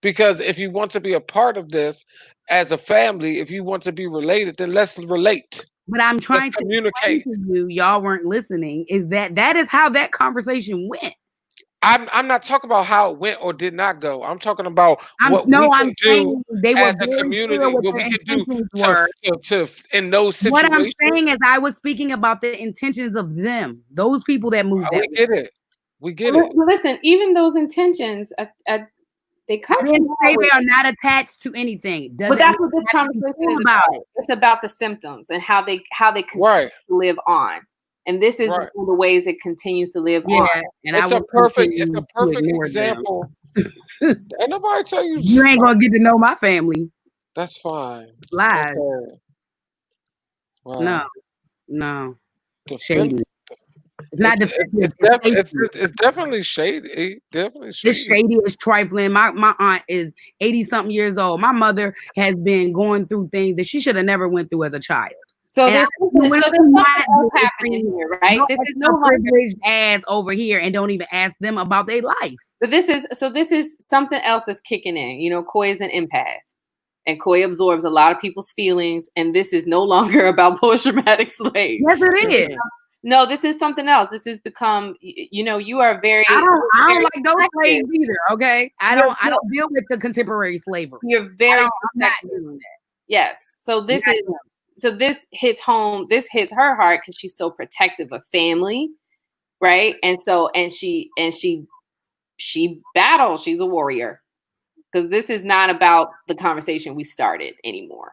Because if you want to be a part of this as a family, if you want to be related, then let's relate. But I'm Let's trying to communicate. explain to you, y'all weren't listening, is that is how that conversation went. I'm not talking about how it went or did not go. I'm talking about what we I'm can do saying they were as a very clear community, what what their we can do intentions to, were. to in those What I'm situations. saying is I was speaking about the intentions of them, those people that moved that We way. get it. We get it. Listen, even those intentions, they come I didn't from say nowhere. they are not attached to anything. But that's what this conversation is about. It's about the symptoms and how they continue Right. to live on. And this is Right. one of the ways it continues to live Yeah, on. and It's a perfect example. Ain't nobody tell you. You ain't gonna get to know my family. That's fine. Lies. Okay. Wow. No. Defensive. Shady. It's not defensive. It's definitely shady. Definitely shady. It's shady. It's trifling. My aunt is 80-something years old. My mother has been going through things that she should have never went through as a child. So there's something else happening here, right? No, this is no privileged ass over here and don't even ask them about their life. But this is something else that's kicking in. You know, Koya is an empath. And Koya absorbs a lot of people's feelings. And this is no longer about post-traumatic slave. Yes, it is. No, this is something else. This has become, you are very. I don't like those slaves either. Okay, I don't deal with the contemporary slavery. You're very. I'm not doing that. Yes. So this this hits home. This hits her heart because she's so protective of family, right? And she battles. She's a warrior because this is not about the conversation we started anymore.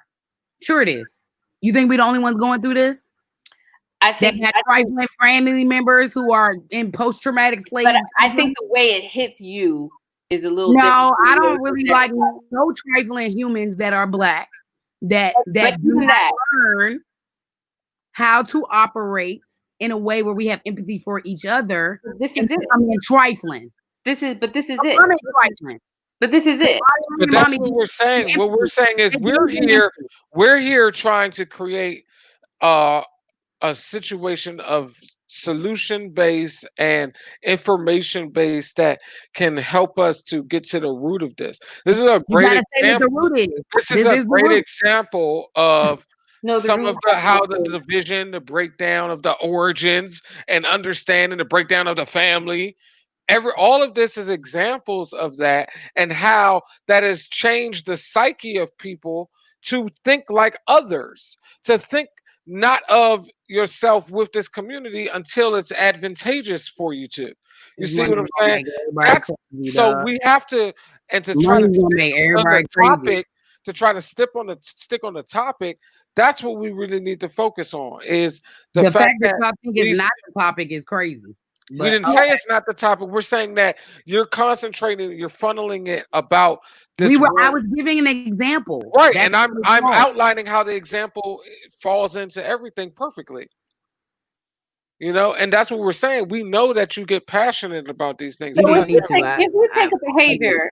Sure, it is. You think we're the only ones going through this? I think that trifling family members who are in post-traumatic slave. But I think the way it hits you is a little. No, I don't really like no trifling humans that are black that do not learn how to operate in a way where we have empathy for each other. This is it. I mean, trifling. This is it. But this is it. But that's what we're saying. What we're saying is we're here trying to create a situation of solution-based and information-based that can help us to get to the root of this. This is a great example. This is a great example of some of how the division, the breakdown of the origins, and understanding the breakdown of the family. All of this is examples of that and how that has changed the psyche of people to think like others, to think not of yourself with this community until it's advantageous for you to. You see what I'm saying? So we have to, and to try to stick on the topic, to try to stick on the topic. That's what we really need to focus on. Is the fact that topic is not the topic is crazy. We didn't say it's not the topic. We're saying that you're concentrating, you're funneling it about this. I was giving an example. Right. And I'm outlining how the example falls into everything perfectly. And that's what we're saying. We know that you get passionate about these things. So if we take a behavior,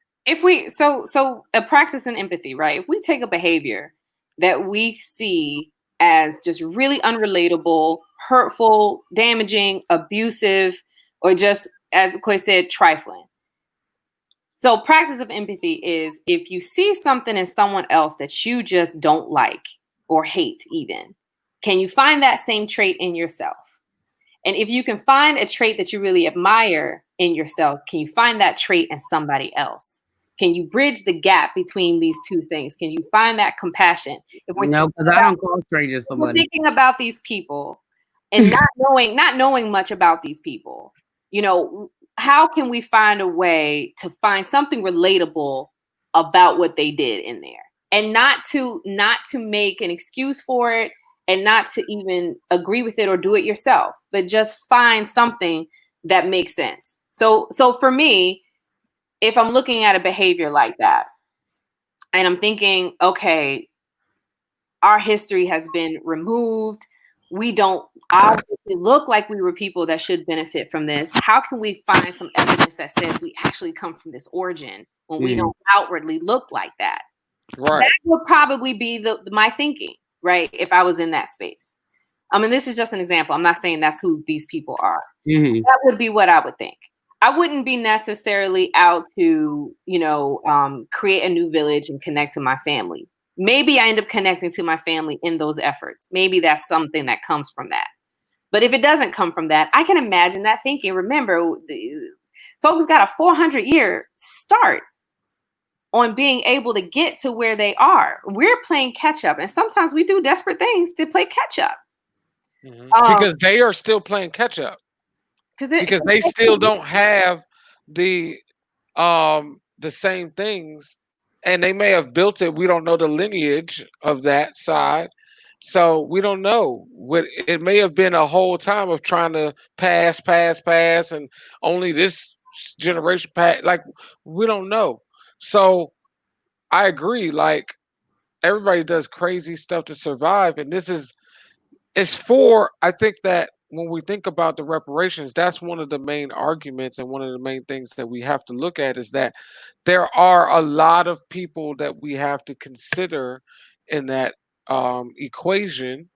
so a practice in empathy, right? If we take a behavior that we see as just really unrelatable, hurtful, damaging, abusive, or just, as Koya said, trifling. So practice of empathy is if you see something in someone else that you just don't like or hate even, can you find that same trait in yourself? And if you can find a trait that you really admire in yourself, can you find that trait in somebody else? Can you bridge the gap between these two things? Can you find that compassion? No, because I don't call strangers for money. Thinking about these people and not knowing much about these people, how can we find a way to find something relatable about what they did in there, and not to make an excuse for it, and not to even agree with it or do it yourself, but just find something that makes sense. So for me, if I'm looking at a behavior like that and I'm thinking, okay, our history has been removed. We don't obviously look like we were people that should benefit from this. How can we find some evidence that says we actually come from this origin when we don't outwardly look like that? Right. That would probably be my thinking, right? If I was in that space. I mean, this is just an example. I'm not saying that's who these people are. That would be what I would think. I wouldn't be necessarily out to, create a new village and connect to my family. Maybe I end up connecting to my family in those efforts. Maybe that's something that comes from that. But if it doesn't come from that, I can imagine that thinking. Remember, folks got a 400-year start on being able to get to where they are. We're playing catch up. And sometimes we do desperate things to play catch up. Because they are still playing catch up. Because they still don't have the same things, and they may have built it. We don't know the lineage of that side, so we don't know. What it may have been a whole time of trying to pass, and only this generation pass. Like, we don't know. So I agree. Like, everybody does crazy stuff to survive, and I think that when we think about the reparations, that's one of the main arguments and one of the main things that we have to look at is that there are a lot of people that we have to consider in that equation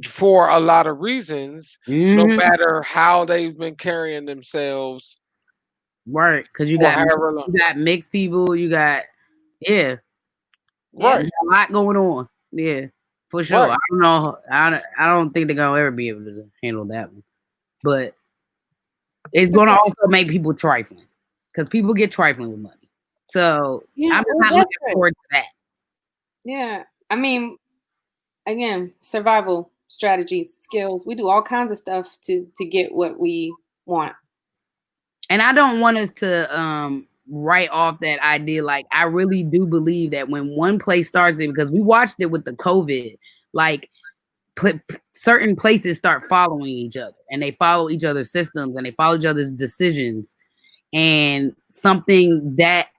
for a lot of reasons, no matter how they've been carrying themselves. Right, because you got mixed people, you got right, a lot going on, for sure. Right. I don't know, I don't think they're gonna ever be able to handle that one, but it's gonna also make people trifling because people get trifling with money. So I'm not looking forward to that. Yeah, I mean, again, survival strategies, skills. We do all kinds of stuff to get what we want. And I don't want us to write off that idea. Like, I really do believe that when one place starts it, because we watched it with the COVID, like certain places start following each other and they follow each other's systems and they follow each other's decisions. And something that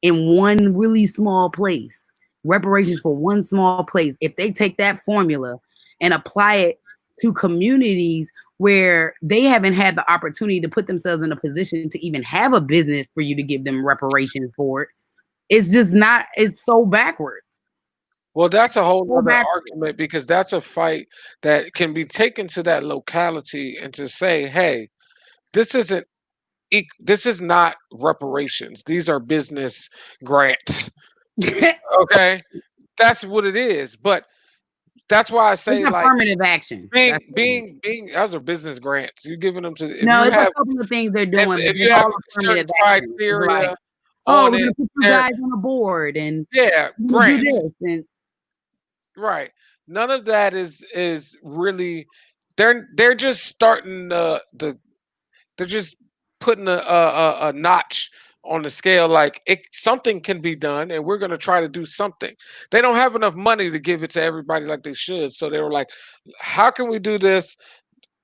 in one really small place, reparations for one small place, if they take that formula and apply it to communities where they haven't had the opportunity to put themselves in a position to even have a business for you to give them reparations for it, it's just not, it's so backwards. Well, that's a whole other argument, because that's a fight that can be taken to that locality and to say, hey, this is not reparations. These are business grants. Okay, that's what it is. But that's why I say, it's like, affirmative action. Being those are business grants. You're giving them to. No, it's a couple of things they're doing. If you have certain criteria, we're gonna put you guys on the board and grants. Do this and right. None of that is really. They're just starting they're just putting a notch on the scale, like something can be done and we're going to try to do something. They don't have enough money to give it to everybody like they should, so they were like, how can we do this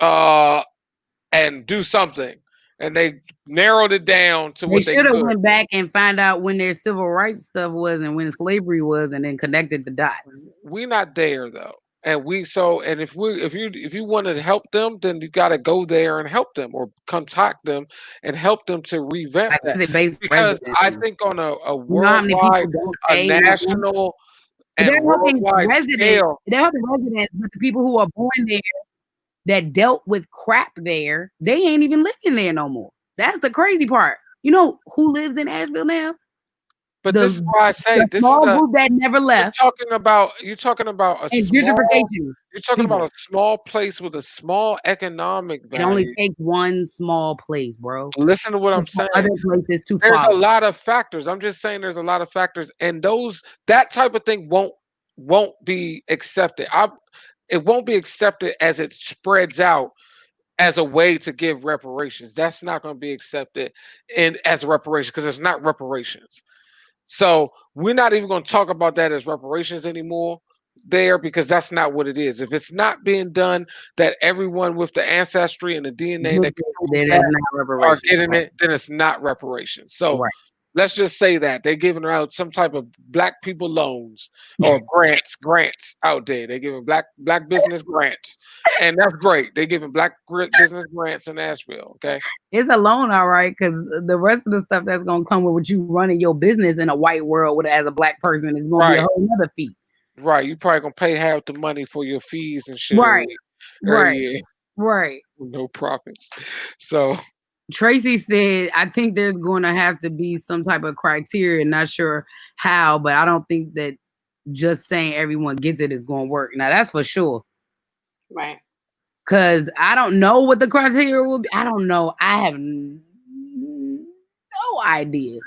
and do something? And they narrowed it down to what they should have went back and find out when their civil rights stuff was and when slavery was, and then connected the dots. We're not there though. And if you want to help them, then you got to go there and help them, or contact them and help them to revamp that. Because I think on a worldwide, a national, and worldwide scale, they're helping residents, but the people who are born there that dealt with crap there, they ain't even living there no more. That's the crazy part. You know who lives in Asheville now? But this is why I say this small group that never left. You're talking about a small place with a small economic value. It only takes one small place, bro. Listen to what I'm saying. Other places too far. There's a lot of factors. I'm just saying there's a lot of factors, and that type of thing won't be accepted. It won't be accepted as it spreads out as a way to give reparations. That's not going to be accepted as reparations, because it's not reparations. So we're not even going to talk about that as reparations anymore. there because that's not what it is. If it's not being done, that everyone with the ancestry and the DNA that can prove Then that that's not are reparations. getting it, then it's not reparations. So Right. let's just say that they're giving out some type of black people loans or grants out there. They're giving black business grants, and that's great. They're giving business grants in Nashville. Okay, It's a loan, all right, because the rest of the stuff that's gonna come with you running your business in a white world with as a black person is gonna be a right, whole nother fee. right. You probably gonna pay half the money for your fees and shit Right, every right, year. right. No profits. So Tracy said, I think there's going to have to be some type of criteria. Not sure how, but I don't think that just saying everyone gets it is going to work. Now, that's for sure. Right. Because I don't know what the criteria will be. I don't know. I have no idea.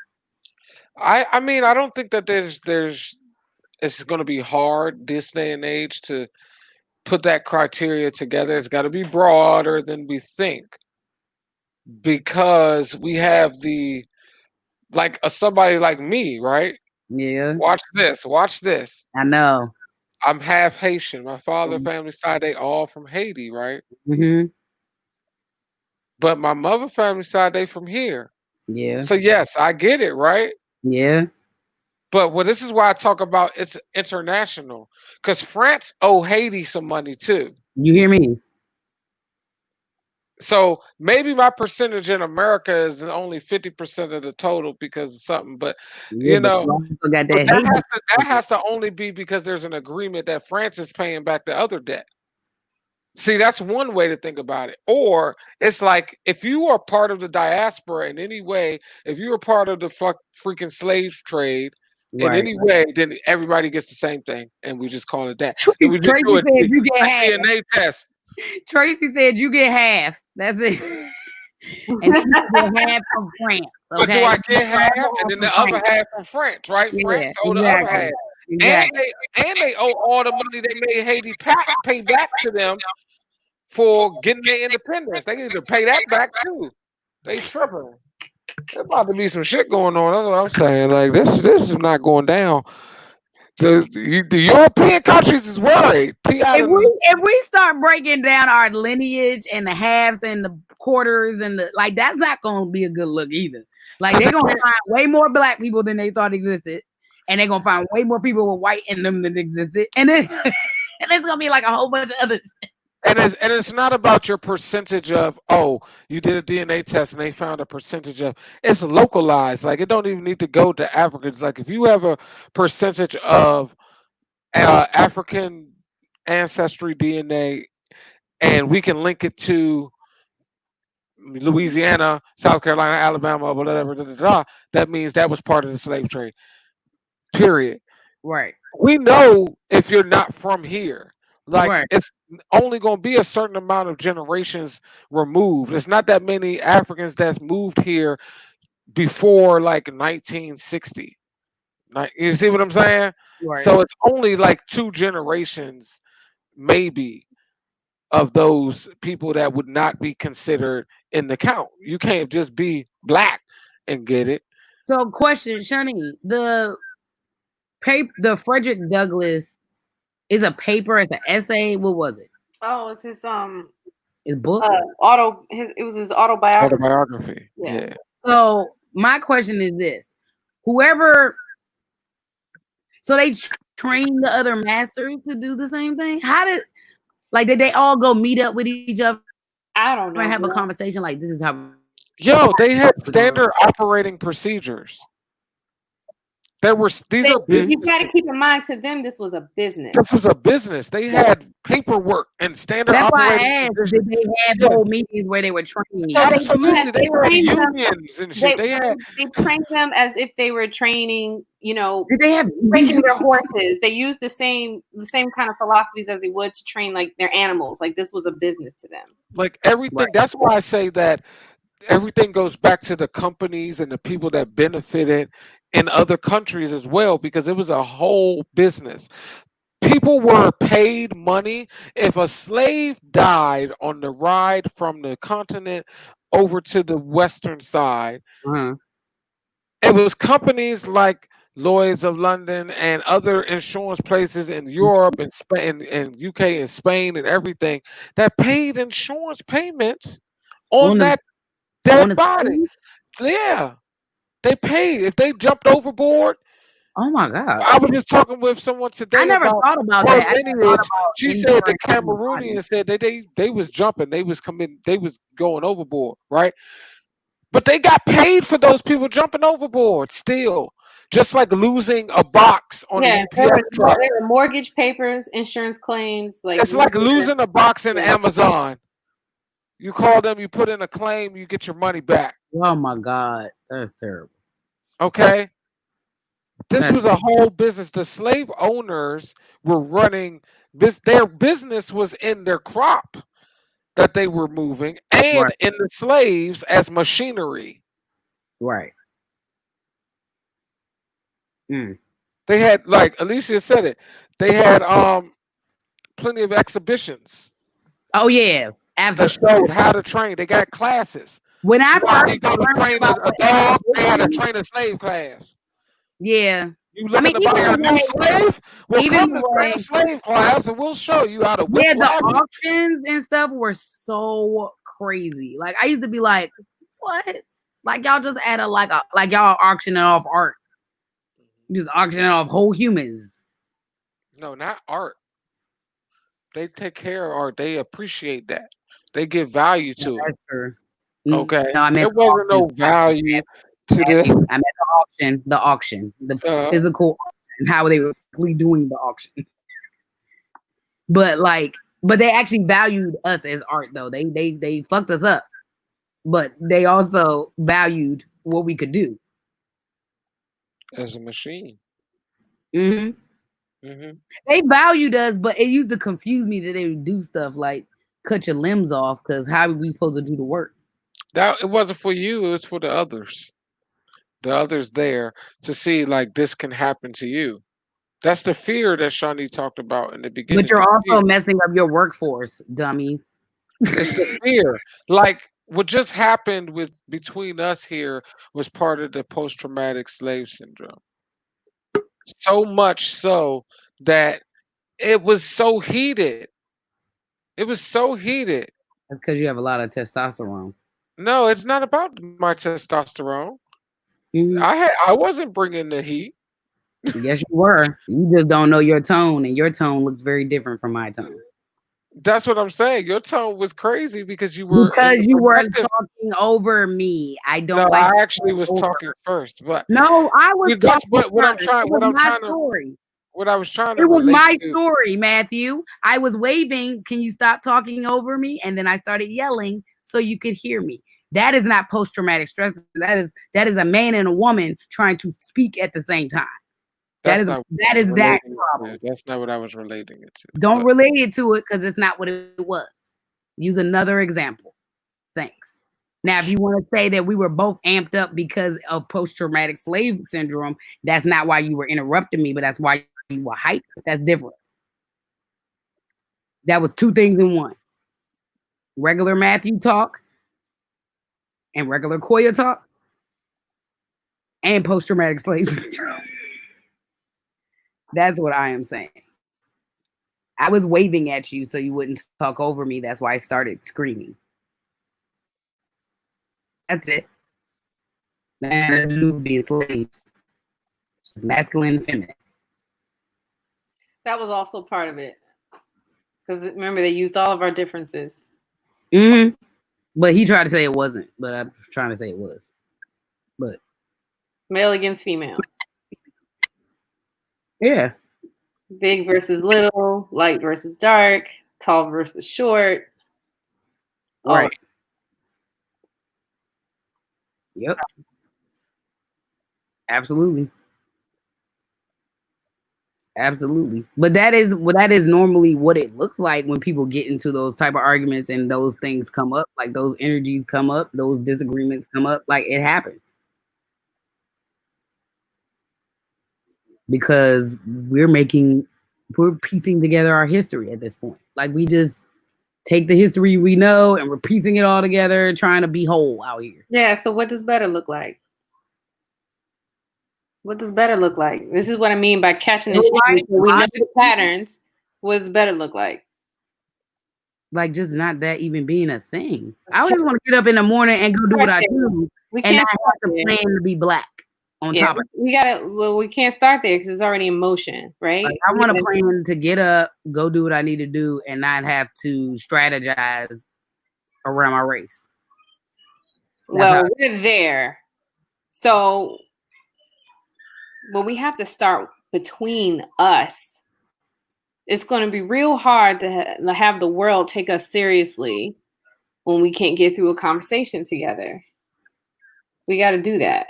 I mean I don't think that there's it's going to be hard this day and age to put that criteria together. It's got to be broader than we think because we have the like somebody like me, right? Yeah, Watch this. Watch this. I know. I'm half Haitian. My father family side they all from Haiti, right? Mm-hmm. But my mother family side they from here. Yeah, So yes, I get it, right? yeah. But this is why I talk about it's international because France owe Haiti some money too. You hear me? So maybe my percentage in America is only 50% of the total because of something, but Yeah, you but know, you also got but that hate. that has to only be because there's an agreement that France is paying back the other debt. See, that's one way to think about it. Or it's like if you are part of the diaspora in any way, if you are part of the freaking slave trade in Right. any way, then everybody gets the same thing, and we just call it that. And we just Tracy do said you get a half. DNA test. Tracy said you get half. That's it. And then you get half from France. But do Okay. I get half and then From the other France. half from France, right? France Yeah, owe the other exactly. half. And Exactly. they owe all the money they made Haiti pay back to them for getting their independence. They need to pay that back too. They tripping. There about to be some shit going on. That's what I'm saying. Like this is not going down. The European countries is worried. If we start breaking down our lineage and the halves and the quarters and the like, that's not gonna be a good look either. Like they're gonna find way more black people than they thought existed, and they're gonna find way more people with white in them than existed, and then and it's gonna be like a whole bunch of other shit. And it's not about your percentage of you did a DNA test and they found a percentage of it's localized. Like it don't even need to go to Africans. Like if you have a percentage of African ancestry DNA and we can link it to Louisiana, South Carolina, Alabama, whatever, that means that was part of the slave trade. Period. Right. We know if you're not from here, like Right. it's only going to be a certain amount of generations removed. It's not that many Africans that's moved here before like 1960. Like, you see what I'm saying? Right. So it's only like two generations, maybe, of those people that would not be considered in the count. You can't just be black and get it. So, question, Shani, the Frederick Douglass is a paper, it's an essay. What was it? Oh, it's his His book. it was his autobiography. Autobiography. Yeah. Yeah. So my question is this: whoever, so they train the other masters to do the same thing. Did they all go meet up with each other I don't know. and have a conversation like this is how? Yo, they had standard operating procedures. You got to keep in mind, to them, this was a business. This was a business. They had paperwork and standard That's why I operating asked. procedures. Did they have whole meetings where they were training? So Absolutely, they had trained them- unions and shit. They trained them as if they were training, Did they have training their horses. They used the same kind of philosophies as they would to train like their animals. Like this was a business to them. Like everything. Right. That's why I say that everything goes back to the companies and the people that benefited in other countries as well, because it was a whole business. People were paid money. If a slave died on the ride from the continent over to the western side, Uh-huh. it was companies like Lloyd's of London and other insurance places in Europe and Spain and UK and Spain and everything that paid insurance payments on On the that dead body. slave? Yeah, they paid. If they jumped overboard, Oh my God. I was just talking with someone I today never about thought about her that. I never thought lineage. about She said the insurance on the body. Cameroonians said they was jumping, they was going overboard, right? But they got paid for those people jumping overboard still. Just like losing a box on a Yeah, UPS truck. there were mortgage papers, insurance claims, like It's like major. losing a box in Yeah. Amazon. You call them, you put in a claim, you get your money back. Oh my God. That's terrible. Okay? This That's was a whole business. The slave owners were running this, their business was in their crop that they were moving and right. in the slaves as machinery. Right. Mm. They had, like Alicia said it, they had plenty of exhibitions Oh yeah. that Absolutely. showed how to train. They got classes. When I You know, first you go to learned train about a the dog, they had a exhibition, train a slave class. yeah. You I looking mean, to buy a new slave? Well, even come the to train a way, slave class and we'll show you how to whip yeah, the rabbit. auctions and stuff were so crazy. Like I used to be like, what? Like y'all just add like y'all auctioning off art, just auctioning off whole humans. No, not art. They take care of art. They appreciate that. They give value Yeah, to it. that's true. Okay. No, I meant There the wasn't no auctions. value to this. I meant the auction, the Uh, physical auction, how they were really doing the auction. But but they actually valued us as art though. They fucked us up, but they also valued what we could do. as a machine. Hmm Hmm. They valued us, but it used to confuse me that they would do stuff like cut your limbs off because how are we supposed to do the work? That it wasn't for you. It was for the others. The others there to see like this can happen to you. That's the fear that Shani talked about in the But beginning. you're The fear. also messing up your workforce, dummies. It's the fear. Like what just happened with between us here was part of the post-traumatic slave syndrome. So much so that it was so heated. It was so heated. That's because you have a lot of testosterone. No, it's not about my testosterone. Hmm I wasn't bringing the heat. Yes, you were. You just don't know your tone, and your tone looks very different from my tone. That's what I'm saying. Your tone was crazy because you were Because you were protective. talking over me. I No, don't like I to actually talk was over. talking first, but No, I was that's talking what I'm first. trying. It was my story. What I was trying to It was relate my to. story, Matthew. I was waving. Can you stop talking over me? And then I started yelling so you could hear me. That is not post-traumatic stress. That is a man and a woman trying to speak at the same time. That's not what I That was is that relating it problem. to. That's not what I was relating it to. Don't But relate it to it because it's not what it was. Use another example. Thanks. Now, if you want to say that we were both amped up because of post-traumatic slave syndrome, that's not why you were interrupting me, but that's why you were hyped. That's different. That was two things in one. Regular Matthew talk and regular Koya talk and post-traumatic slave syndrome. That's what I am saying. I was waving at you so you wouldn't talk over me. That's why I started screaming. That's it. And to be slaves. It's just masculine and feminine. That was also part of it. Because remember, they used all of our differences. Mm-hmm. But he tried to say it wasn't, but I'm trying to say it was. But Male against female. yeah. Big versus little, light versus dark, tall versus short. Right. Yep. Absolutely. Absolutely. But that is normally what it looks like when people get into those type of arguments and those things come up, like those energies come up, those disagreements come up, like it happens. Because we're piecing together our history at this point. Like we just take the history we know and we're piecing it all together, trying to be whole out here. Yeah, so what does better look like? What does better look like? This is what I mean by catching and Right. change. So we know the patterns. What does better look like? Like just not that even being a thing. I always want to get up in the morning and go do what I do, We and can't I start have to there. plan to be black on top of it. We gotta. Well, we can't start there because it's already in motion, right? Like, I want to plan to get up, go do what I need to do, and not have to strategize around my race. Well, we're there. So, but we have to start between us. It's going to be real hard to have the world take us seriously when we can't get through a conversation together. We got to do that.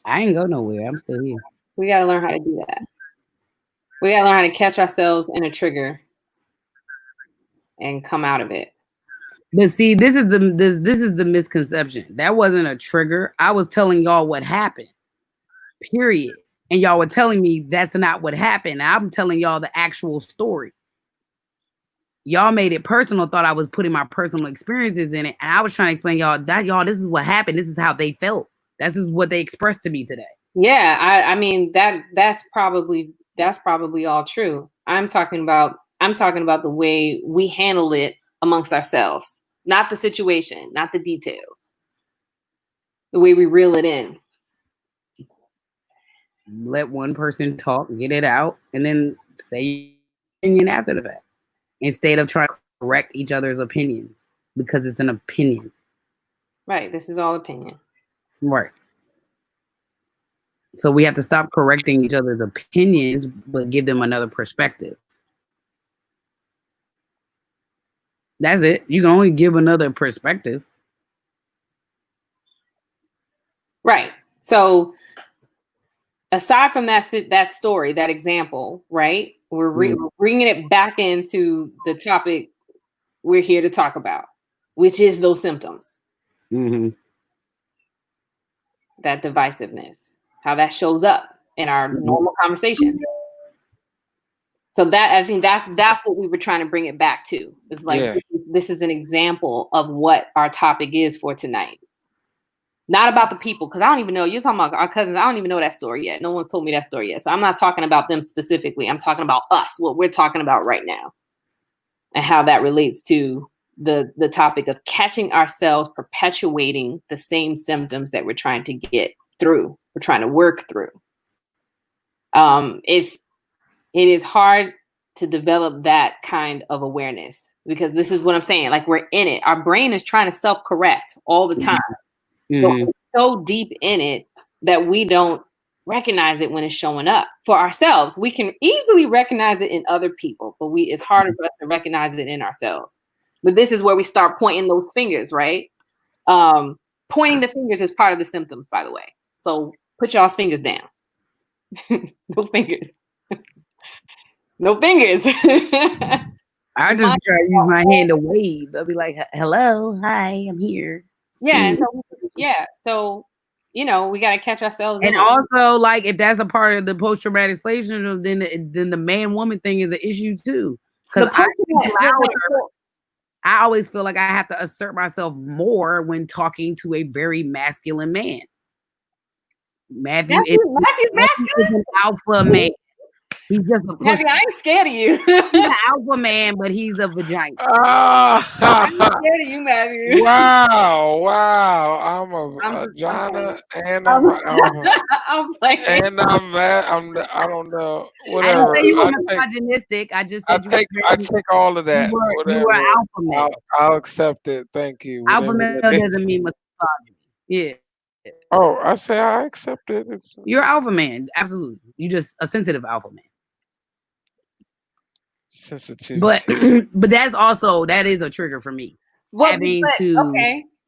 I ain't go nowhere. I'm still here. We got to learn how to do that. We got to learn how to catch ourselves in a trigger and come out of it. But see, this is the misconception. That wasn't a trigger. I was telling y'all what happened. Period. And y'all were telling me that's not what happened. I'm telling y'all the actual story. Y'all made it personal, thought I was putting my personal experiences in it. And I was trying to explain y'all, this is what happened. This is how they felt. This is what they expressed to me today. Yeah, I mean that's probably all true. I'm talking about the way we handle it amongst ourselves, not the situation, not the details. The way we reel it in. Let one person talk, get it out, and then say your opinion after the fact. Instead of trying to correct each other's opinions, because it's an opinion. Right. This is all opinion. Right. So we have to stop correcting each other's opinions, but give them another perspective. That's it. You can only give another perspective. Right. So aside from that story, that example, right? We're bringing it back into the topic we're here to talk about, which is those symptoms. Mm-hmm. That divisiveness, how that shows up in our normal conversation. So that, I think that's what we were trying to bring it back to. It's like, this is an example of what our topic is for tonight. Not about the people, because I don't even know. You're talking about our cousins. I don't even know that story yet. No one's told me that story yet. So I'm not talking about them specifically. I'm talking about us, what we're talking about right now, and how that relates to the topic of catching ourselves perpetuating the same symptoms that we're trying to get through. We're trying to work through. It is hard to develop that kind of awareness, because this is what I'm saying. Like, we're in it. Our brain is trying to self-correct all the time. Mm-hmm. But we're so deep in it that we don't recognize it when it's showing up for ourselves. We can easily recognize it in other people, but it's harder for us to recognize it in ourselves. But this is where we start pointing those fingers, right? Pointing the fingers is part of the symptoms, by the way. So put y'all's fingers down. No fingers. No fingers. I just try to use my hand to wave. I'll be like, hello, hi, I'm here. Yeah. So, we got to catch ourselves. And also, like, if that's a part of the post-traumatic slave syndrome, then the man-woman thing is an issue too. Because I always feel like I have to assert myself more when talking to a very masculine man. Matthew's masculine. An alpha man. He's just a pussy. I ain't scared of you. He's an alpha man, but he's a vagina. I'm scared of you, Matthew. Wow. I'm a vagina, and I'm playing. And I'm mad. I don't know. Whatever. I didn't say you were misogynistic. I just said I take all of that. You were an alpha man. I'll accept it. Thank you. Alpha man doesn't mean misogyny. Yeah. Oh, I say I accept it. You're alpha man, absolutely. You just a sensitive alpha man. Sensitive. But that is a trigger for me.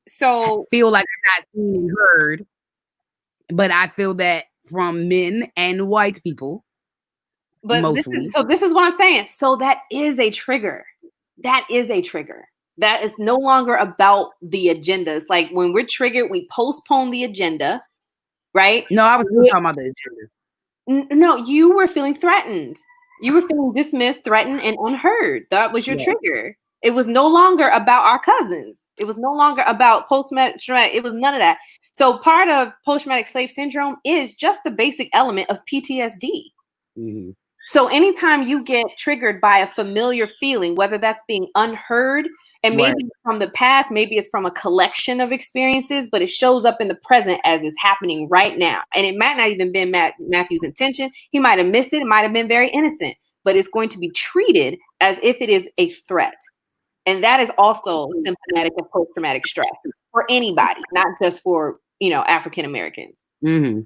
So feel like I'm not seen and heard. But I feel that from men and white people. But mostly. This is what I'm saying. So that is a trigger. That is a trigger. That is no longer about the agendas. Like, when we're triggered, we postpone the agenda, right? No, I was talking about the agenda. No, you were feeling threatened. You were feeling dismissed, threatened, and unheard. That was your trigger. It was no longer about our cousins. It was no longer about post-traumatic. It was none of that. So part of post-traumatic slave syndrome is just the basic element of PTSD. Mm-hmm. So anytime you get triggered by a familiar feeling, whether that's being unheard, and maybe Right. from the past, maybe it's from a collection of experiences, but it shows up in the present as is happening right now. And it might not even been Matthew's intention. He might have missed it. It might have been very innocent, but it's going to be treated as if it is a threat. And that is also symptomatic of post-traumatic stress for anybody, not just for, African Americans. Mm-hmm.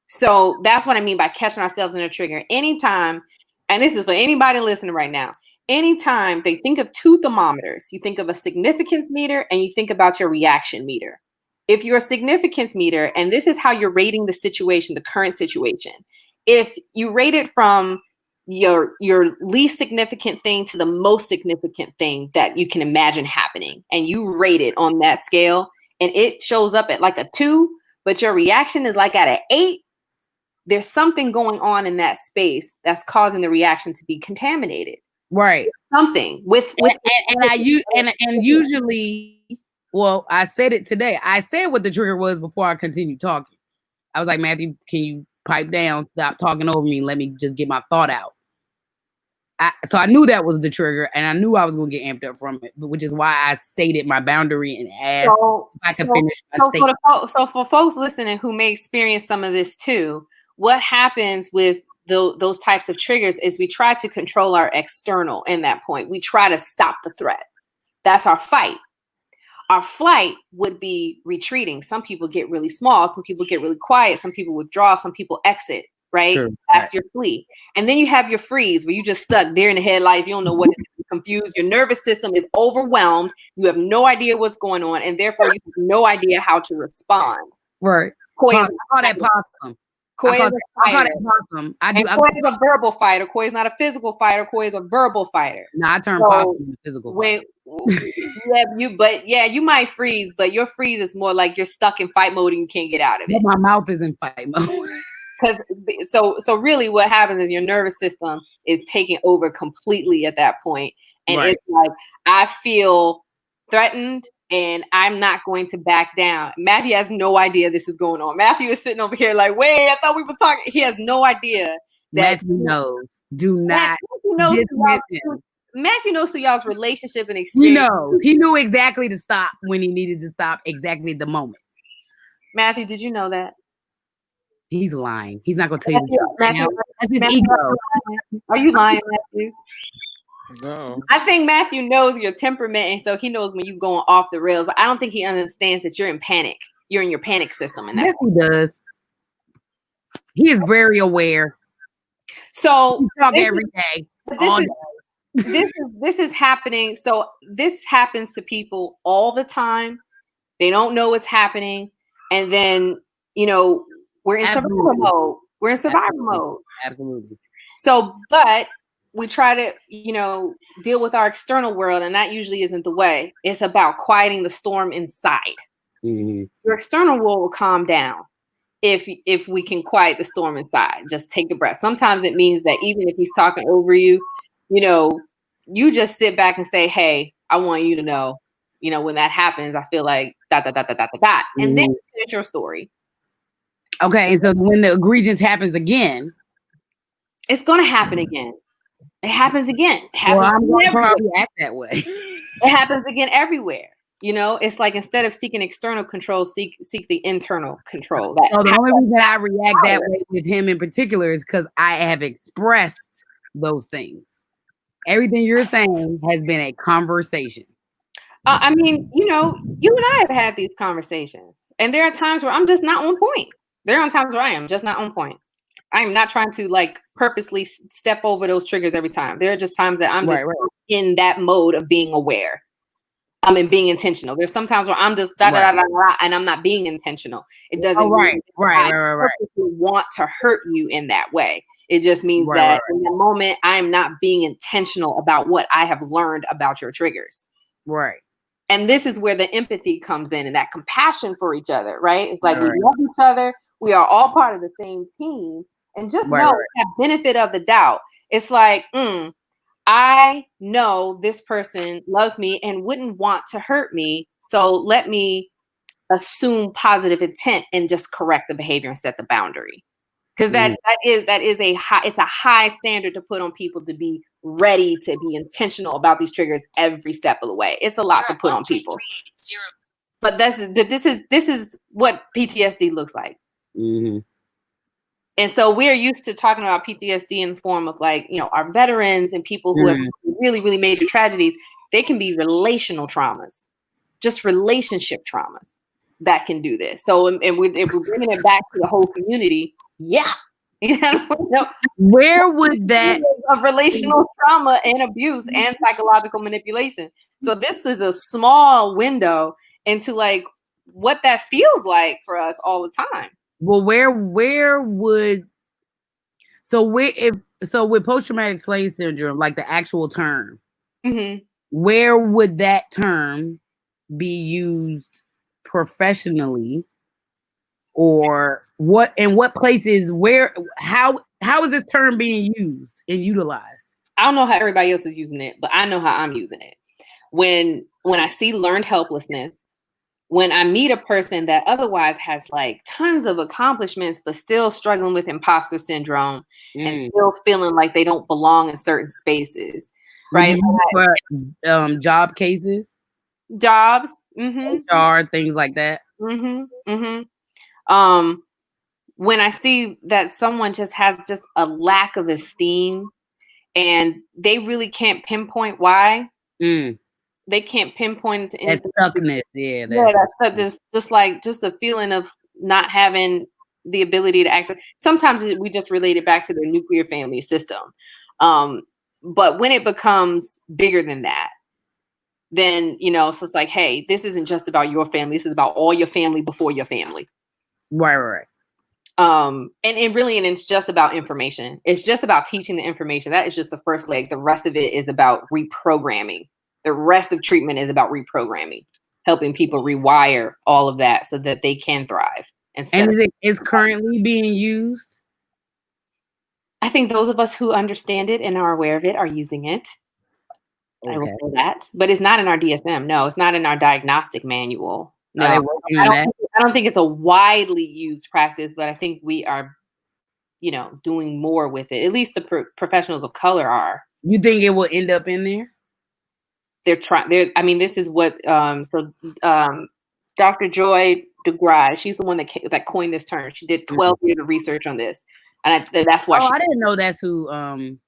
So that's what I mean by catching ourselves in a trigger. Anytime, and this is for anybody listening right now, anytime they think of two thermometers, you think of a significance meter and you think about your reaction meter. If you're a significance meter, and this is how you're rating the situation, the current situation, if you rate it from your least significant thing to the most significant thing that you can imagine happening, and you rate it on that scale, and it shows up at like a 2, but your reaction is like at an 8, there's something going on in that space that's causing the reaction to be contaminated. Right. Something and usually, well, I said it today. I said what the trigger was before I continued talking. I was like, Matthew, can you pipe down, stop talking over me, and let me just get my thought out. So I knew that was the trigger, and I knew I was going to get amped up from it, which is why I stated my boundary and asked if I could finish my statement. So for folks listening who may experience some of this too, what happens with those types of triggers is we try to control our external in that point. We try to stop the threat. That's our fight. Our flight would be retreating. Some people get really small. Some people get really quiet. Some people withdraw. Some people exit, right? Sure. That's your flee. And then you have your freeze, where you just stuck deer in the headlights. You don't know what to do. You're confused. Your nervous system is overwhelmed. You have no idea what's going on. And therefore, you have no idea how to respond. Right. Koya, I call that possum. Koya I call that possum. Koya is a verbal fighter. Koya is not a physical fighter. Koya is a verbal fighter. No, I turn possum into physical fighter. You might freeze, but your freeze is more like you're stuck in fight mode and you can't get out of it. My mouth is in fight mode. So really what happens is your nervous system is taking over completely at that point. And Right. It's like, I feel threatened and I'm not going to back down. Matthew has no idea this is going on. Matthew is sitting over here like, wait, I thought we were talking. He has no idea that Matthew knows. Do not Matthew dismiss him. Matthew knows through y'all's relationship and experience. He knows. He knew exactly to stop when he needed to stop, exactly at the moment. Matthew, did you know that? He's lying. He's not going to tell you the truth. Matthew, That's his Matthew, ego. are you lying, Matthew? No. I think Matthew knows your temperament, and so he knows when you're going off the rails, but I don't think he understands that you're in panic. You're in your panic system. And Yes, he does. He is very aware. So We talk every day. All day. This is happening. So this happens to people all the time. They don't know what's happening. And then, we're in survival mode. We're in survival mode. Absolutely. So, but we try to, deal with our external world, and that usually isn't the way. It's about quieting the storm inside. Mm-hmm. Your external world will calm down if we can quiet the storm inside. Just take a breath. Sometimes it means that even if he's talking over you, you just sit back and say, hey, I want you to know, when that happens, I feel like ... Mm-hmm. And then you finish your story. Okay, so when the egregious happens again, it's going to happen again. It happens again. I'm going to probably act that way. It happens again everywhere. It's like instead of seeking external control, seek the internal control. So the only reason I react that way with him in particular is because I have expressed those things. Everything you're saying has been a conversation. I mean, you and I have had these conversations, and there are times where I'm just not on point. There are times where I am just not on point. I am not trying to purposely step over those triggers every time. There are just times that I'm just in that mode of being aware. And being intentional. There's sometimes where I'm just and I'm not being intentional. It doesn't mean I want to hurt you in that way. It just means that in the moment I'm not being intentional about what I have learned about your triggers. Right. And this is where the empathy comes in and that compassion for each other, right? It's like we love each other. We are all part of the same team. And just know that benefit of the doubt. It's like, I know this person loves me and wouldn't want to hurt me. So let me assume positive intent and just correct the behavior and set the boundary. Because that is a high standard to put on people to be ready to be intentional about these triggers every step of the way. It's a lot to put on people. But this is what PTSD looks like. Mm-hmm. And so we're used to talking about PTSD in the form of like, our veterans and people who have really, really major tragedies. They can be relational traumas, just relationship traumas that can do this. So, if we're bringing it back to the whole community, where would that of relational trauma and abuse and psychological manipulation? So this is a small window into like what that feels like for us all the time. Well, with post-traumatic slave syndrome, like the actual term, where would that term be used professionally, or what? In what places? Where? How is this term being used and utilized? I don't know how everybody else is using it, but I know how I'm using it. When I see learned helplessness, when I meet a person that otherwise has like tons of accomplishments, but still struggling with imposter syndrome and still feeling like they don't belong in certain spaces, right? Job cases, jobs, HR, things like that. When I see that someone just has just a lack of esteem and they really can't pinpoint why. They can't pinpoint to anything. That stuckness, that's just a feeling of not having the ability to access. Sometimes we just relate it back to their nuclear family system. But when it becomes bigger than that, then, so it's like, hey, this isn't just about your family. This is about all your family before your family. Right. And it's just about information. It's just about teaching the information. That is just the first leg. The rest of it is about reprogramming. The rest of treatment is about reprogramming, helping people rewire all of that so that they can thrive. And is currently being used? I think those of us who understand it and are aware of it are using it. Okay. I will say that. But it's not in our DSM. No, it's not in our diagnostic manual. No, I don't think it's a widely used practice, but I think we are, doing more with it. At least the professionals of color are. You think it will end up in there? They're trying. This is what. Dr. Joy DeGride, she's the one that coined this term. She did 12 years of research on this, and that's why. I didn't know that's who coined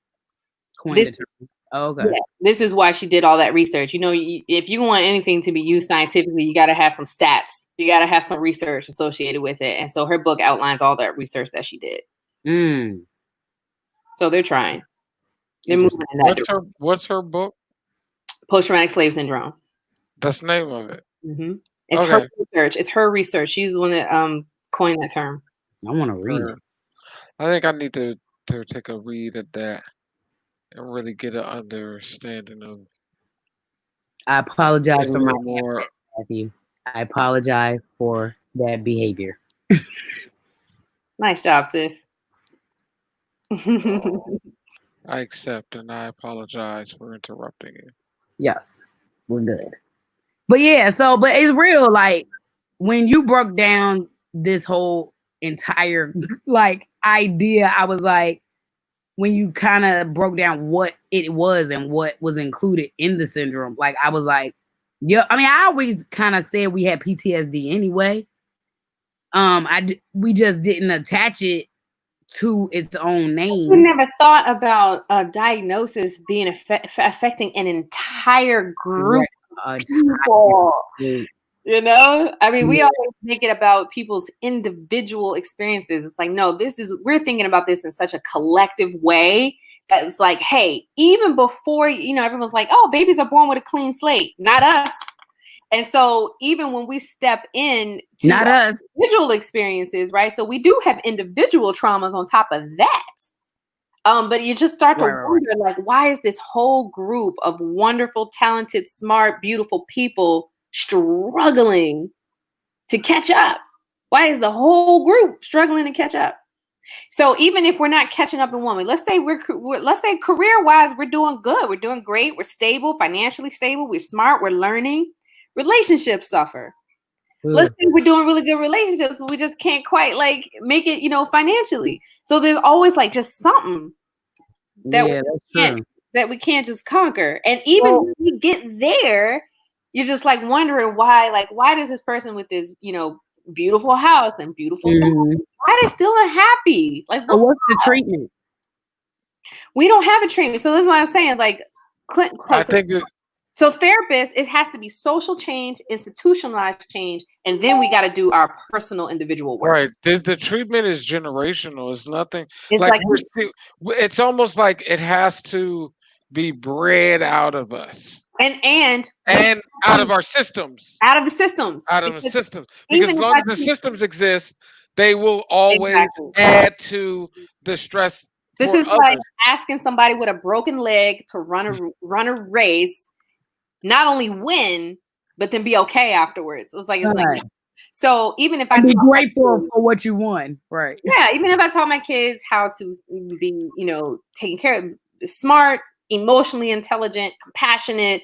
the term. Oh, okay. Yeah, this is why she did all that research. If you want anything to be used scientifically, you got to have some stats. You got to have some research associated with it, and so her book outlines all that research that she did. So they're trying. They're moving in that direction. What's her book? Post-traumatic slave syndrome. That's the name of it. It's her research. It's her research. She's the one that coined that term. I want to read it. I think I need to take a read at that and really get an understanding of. I apologize for my Matthew. I apologize for that behavior. Nice job, sis. I accept and I apologize for interrupting you. Yes, we're good. But yeah, but it's real. Like when you broke down this whole entire idea, I was like, when you kind of broke down what it was and what was included in the syndrome, like I was like, yeah. I always kind of said we had PTSD anyway. We just didn't attach it to its own name. We never thought about a diagnosis being affecting an entire group of people. We always make it about people's individual experiences. It's like, no, we're thinking about this in such a collective way that it's like, hey, even before, everyone's like, oh, babies are born with a clean slate, not us. And so even when we step in to not us individual experiences, right? So we do have individual traumas on top of that. But you just start to wonder, like, why is this whole group of wonderful, talented, smart, beautiful people struggling to catch up? Why is the whole group struggling to catch up? So even if we're not catching up in one way, let's say career-wise, we're doing good. We're doing great. We're stable, financially stable. We're smart. We're learning. relationships suffer. Ugh. Let's say we're doing really good relationships, but we just can't quite like make it, financially. So there's always like just something that Yeah, that's true. we can't just conquer. And even when we get there, you're just like wondering why does this person with this, beautiful house and beautiful family, why are they still unhappy? Like, what's the treatment? We don't have a treatment. So this is what I'm saying. Like, I think that so therapists, it has to be social change, institutionalized change, and then we got to do our personal individual work. right. The treatment is generational. It's nothing It's like like we're still, it's almost like it has to be bred out of us and out of our systems. out of the systems. Out of the Because systems. Because even as if long I as the keep- systems exist, they will always Exactly. add to the stress This for is like others. asking somebody with a broken leg to run a race, not only win, but then be okay afterwards. It's like Right. so even if I And be taught my grateful kids- for what you won. Right. yeah, even if I taught my kids how to be, taken care of, smart, emotionally intelligent, compassionate,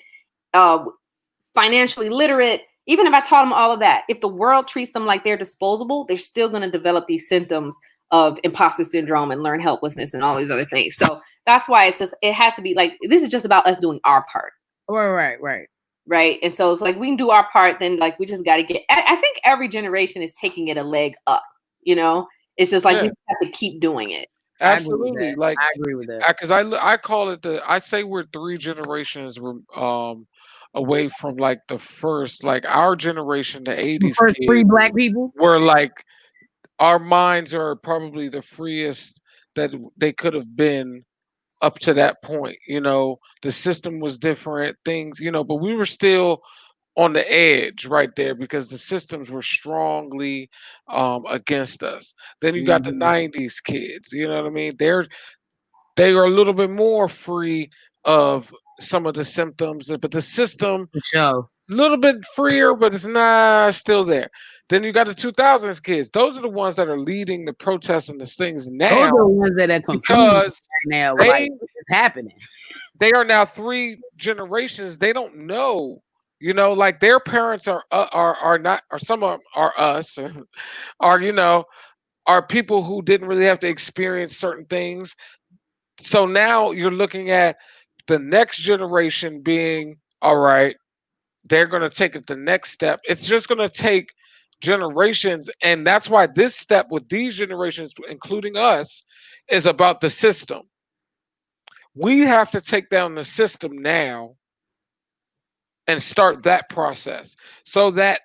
financially literate, even if I taught them all of that, if the world treats them like they're disposable, they're still going to develop these symptoms of imposter syndrome and learn helplessness and all these other things. So that's why it has to be like, this is just about us doing our part. Right. And so it's like, we can do our part, then like, we just got to I think every generation is taking it a leg up, it's just like, we have to keep doing it. Absolutely. Like I agree with that. because I call it I say we're 3 generations away from like the first, like our generation, the 80s First free kids Black people. were like, our minds are probably the freest that they could have been up to that point. The system was different, things, but we were still on the edge right there because the systems were strongly against us. Then you got the 90s kids, you know what I mean? They are a little bit more free of some of the symptoms, but the system For sure. a little bit freer, but it's not still there. Then you got the 2000s kids. Those are the ones that are leading the protests and the things now. Those are the ones that are confused because right now. they- Like, what is happening? they are now 3 generations. They don't know. Like their parents are not, or some of them are us, are people who didn't really have to experience certain things. So now you're looking at the next generation being, all right, they're going to take it the next step. It's just going to take generations. And that's why this step with these generations, including us, is about the system. We have to take down the system now and start that process so that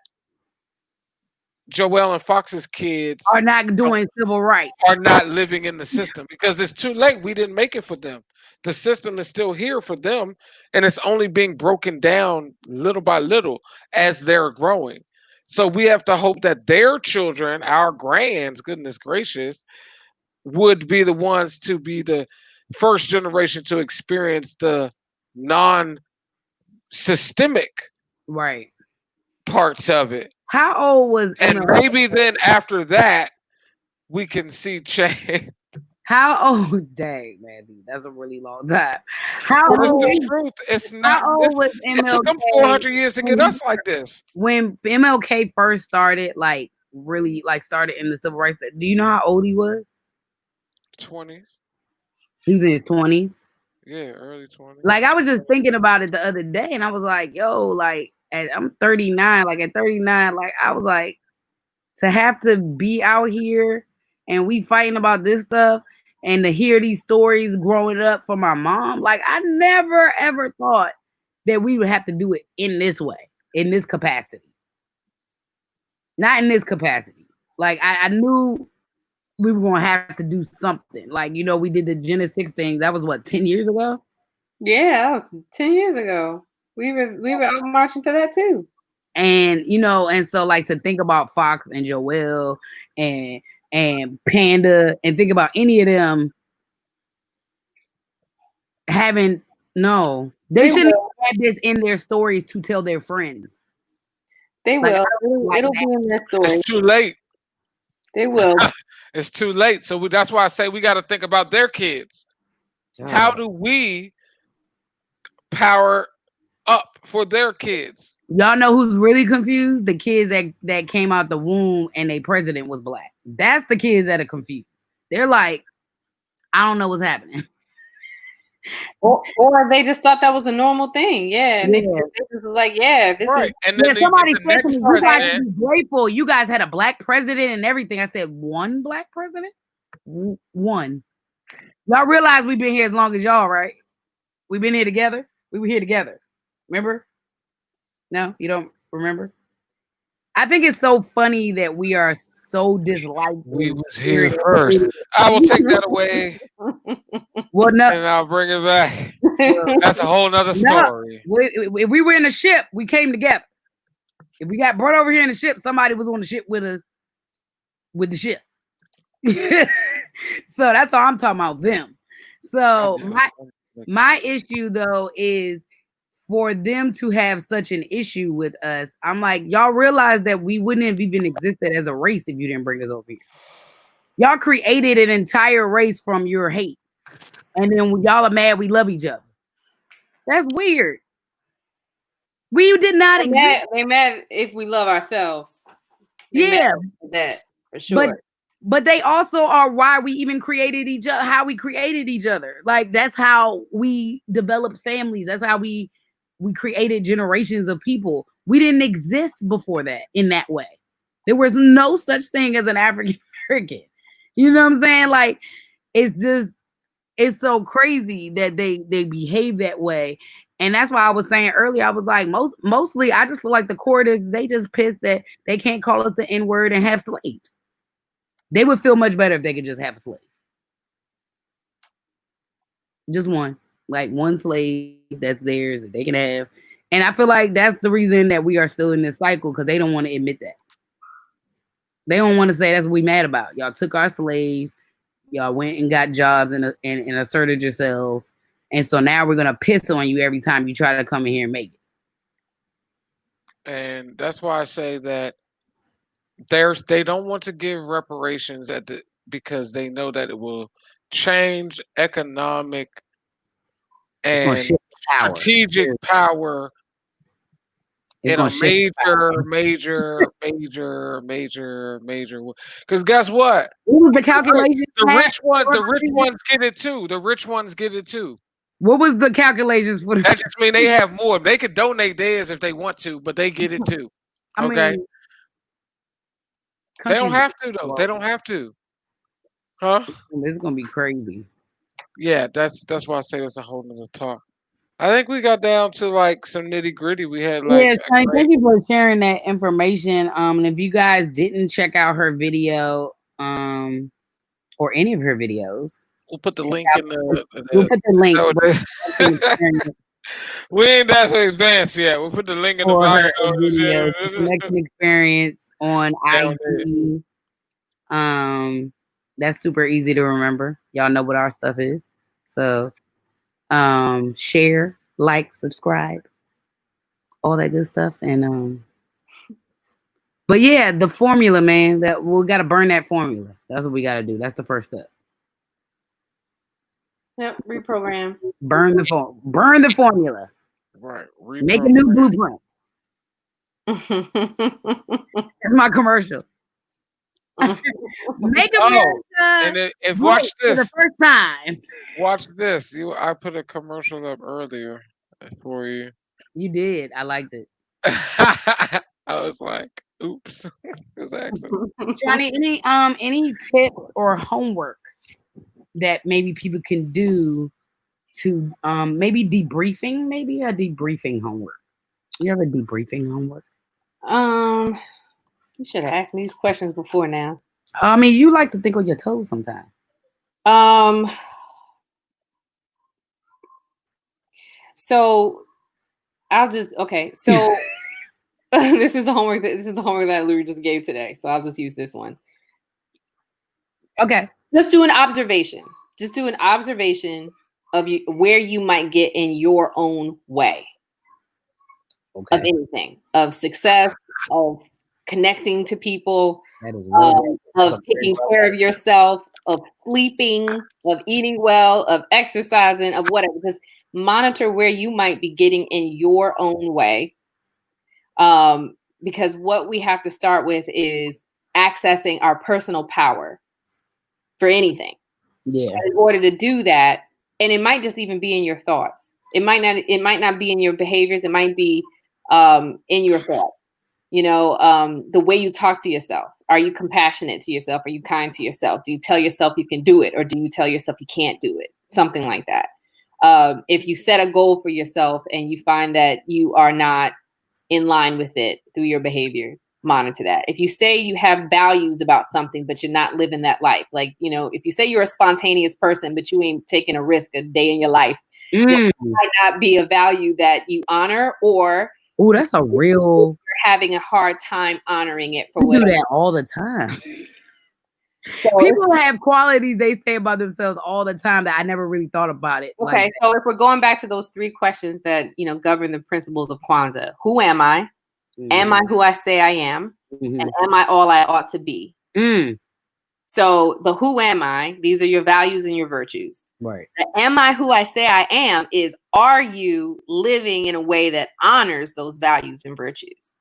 Joelle and Fox's kids Are not doing civil rights. are not living in the system, because it's too late. We didn't make it for them. The system is still here for them, and it's only being broken down little by little as they're growing. So we have to hope that their children, our grands, goodness gracious, would be the ones to be the first generation to experience the non-systemic Right. parts of it. How old was And maybe then after that, we can see change. How old? Dang, man, that's a really long time. How But it's old? the truth. It's not. How old was It took them MLK 400 years to get us like this. when MLK first started? Like really, like started in the civil rights. Do you know how old he was? 20s. He was in his 20s. Yeah, early 20s. Like I was just thinking about it the other day, and I was like, "Yo, like I'm 39. Like at 39, like I was like, to have to be out here and we fighting about this stuff, and to hear these stories growing up from my mom, like I never ever thought that we would have to do it in this way, in this capacity. Not in this capacity. Like I knew we were gonna have to do something. Like, we did the Genesis 6 thing. That was what, 10 years ago? Yeah, that was 10 years ago. We were out marching for that too. And and so like to think about Fox and Joelle and Panda, and think about any of them having they shouldn't have this in their stories to tell their friends. They Like, will. It'll be in their story. It's too late. They will. It's too late. So that's why I say we got to think about their kids. How do we power up for their kids? Y'all know who's really confused? The kids that came out the womb and their president was black. That's the kids that are confused. They're like, I don't know what's happening. Or they just thought that was a normal thing. Yeah. And they just was like, yeah, this Right. is. And then Somebody the said to next me, you guys president, should be grateful. You guys had a black president and everything. I said, one black president? One. Y'all realize we've been here as long as y'all, right? We've been here together. We were here together. Remember? No, you don't remember? I think it's so funny that we are so disliked. we was here first. I will take that away Well, no. and I'll bring it back. That's a whole nother story. If we were in a ship, we came together. If we got brought over here in the ship, somebody was on the ship with us with the ship. So that's all I'm talking about, them. So my issue though is for them to have such an issue with us. I'm like, y'all realize that we wouldn't have even existed as a race if you didn't bring us over here. Y'all created an entire race from your hate. And then when y'all are mad, we love each other. That's weird. We did not exist. They mad if we love ourselves. Yeah. That for sure. But they also are why we even created each other, how we created each other. Like that's how we developed families. That's how we created generations of people. We didn't exist before that in that way. There was no such thing as an African American. You know what I'm saying? Like it's so crazy that they behave that way. And that's why I was saying earlier, I was like, mostly I just feel like the court they just pissed that they can't call us the N-word and have slaves. They would feel much better if they could just have a slave. Just one. Like one slave that's theirs that they can have. And I feel like that's the reason that we are still in this cycle, because they don't want to admit that. They don't want to say that's what we mad about. Y'all took our slaves. Y'all went and got jobs and asserted yourselves. And so now we're going to piss on you every time you try to come in here and make it. And that's why I say that they don't want to give reparations because they know that it will change economic and strategic power in a major. Because guess what? What was the calculation? The rich ones get it too. The rich ones get it too. What was the calculations for that? Just mean they have more. They could donate theirs if they want to, but they get it too. Okay. They don't have to though. They don't have to. Huh? This is gonna be crazy. Yeah, that's why I say that's a whole nother talk. I think we got down to like some nitty gritty. We had like thank you for sharing that information. And if you guys didn't check out her video, or any of her videos, we'll put the link in the we'll put the link. We ain't that advanced yet. We'll put the link in the bio. Connection experience on IG. That's super easy to remember. Y'all know what our stuff is. So share, like, subscribe, all that good stuff. And but yeah, the formula, man, that we gotta burn that formula. That's what we gotta do. That's the first step. Yep, reprogram. Burn the formula. Right. Make a new blueprint. That's my commercial. Make America and if watch this for the first time. Watch this. I put a commercial up earlier for you. You did. I liked it. I was like, oops. It was an accident. Johnny, any tips or homework that maybe people can do to maybe debriefing, maybe a debriefing homework? You have a debriefing homework? You should have asked me these questions before now. I mean, you like to think on your toes sometimes. So I'll just so this is the homework that Lou just gave today. So I'll just use this one. Okay. Just do an observation. Just do an observation of where you might get in your own way. Okay. Of anything, of success, of connecting to people, of taking care of yourself, of sleeping, of eating well, of exercising, of whatever. Just monitor where you might be getting in your own way. Because what we have to start with is accessing our personal power for anything. Yeah. And in order to do that, and it might just even be in your thoughts. It might not be in your behaviors. It might be in your thoughts. The way you talk to yourself. Are you compassionate to yourself? Are you kind to yourself? Do you tell yourself you can do it, or do you tell yourself you can't do it? Something like that. If you set a goal for yourself and you find that you are not in line with it through your behaviors, monitor that. If you say you have values about something, but you're not living that life, like, if you say you're a spontaneous person, but you ain't taking a risk a day in your life, that might not be a value that you honor, or that's a real. You're having a hard time honoring it for we whatever. do that all the time. So people have qualities they say about themselves all the time that I never really thought about it. Okay, like so if we're going back to those 3 questions that govern the principles of Kwanzaa: who am I? Am I who I say I am? And am I all I ought to be? So the who am I? These are your values and your virtues. Right. The am I who I say I am is, are you living in a way that honors those values and virtues?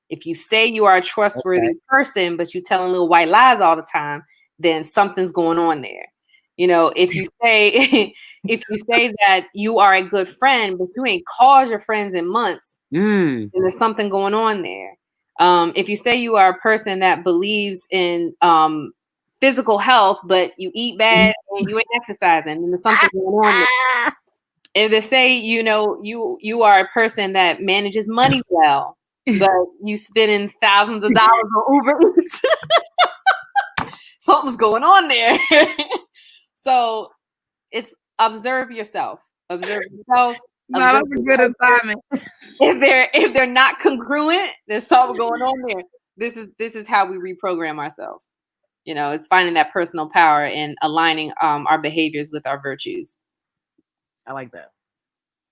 If you say you are a trustworthy person, but you're telling little white lies all the time, then something's going on there. If you say that you are a good friend, but you ain't called your friends in months, then there's something going on there. If you say you are a person that believes in physical health, but you eat bad and you ain't exercising, then there's something going on there. If they say you are a person that manages money well, but you spending thousands of dollars on Uber Eats, something's going on there. So it's observe yourself. Observe yourself. No, that's a good assignment. If they're not congruent, there's something going on there. This is how we reprogram ourselves. It's finding that personal power and aligning our behaviors with our virtues. I like that.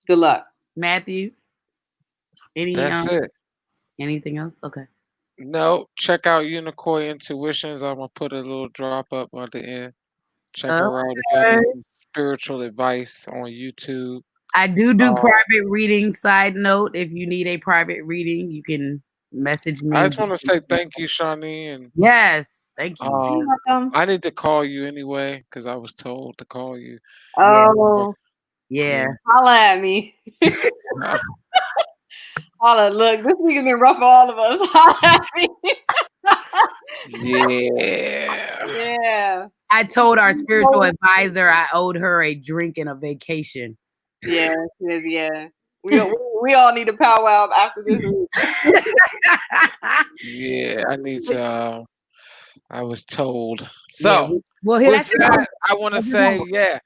Good luck, Matthew. That's it. Anything else? Okay. No, check out Koya Intuitions. I'm gonna put a little drop up at the end. Check her out if y'all need some spiritual advice on YouTube. I do private reading. Side note: if you need a private reading, you can message me. I just want to say thank you, Shani, and yes, thank you. I need to call you anyway because I was told to call you. Oh, yeah. Holla at me. Holla, look, this week has been rough for all of us. Holla at me. Yeah. I told our spiritual advisor I owed her a drink and a vacation. Yeah. We all need a powwow after this week. Yeah, I need to. I was told. So, well, with that, I want to say,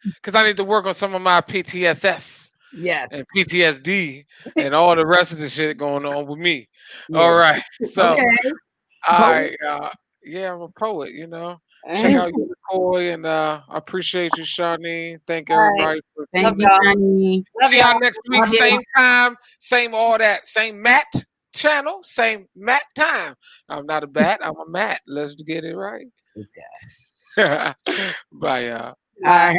because I need to work on some of my PTSS. Yeah. And PTSD and all the rest of the shit going on with me. All right. So, all right. I'm a poet, Check out Koya, and I appreciate you, Shani. Thank everybody for tuning in. See y'all next week, same time, same all that, same Matt channel, same Matt time. I'm not a bat, I'm a Matt. Let's get it right. This guy. Bye, y'all. All right.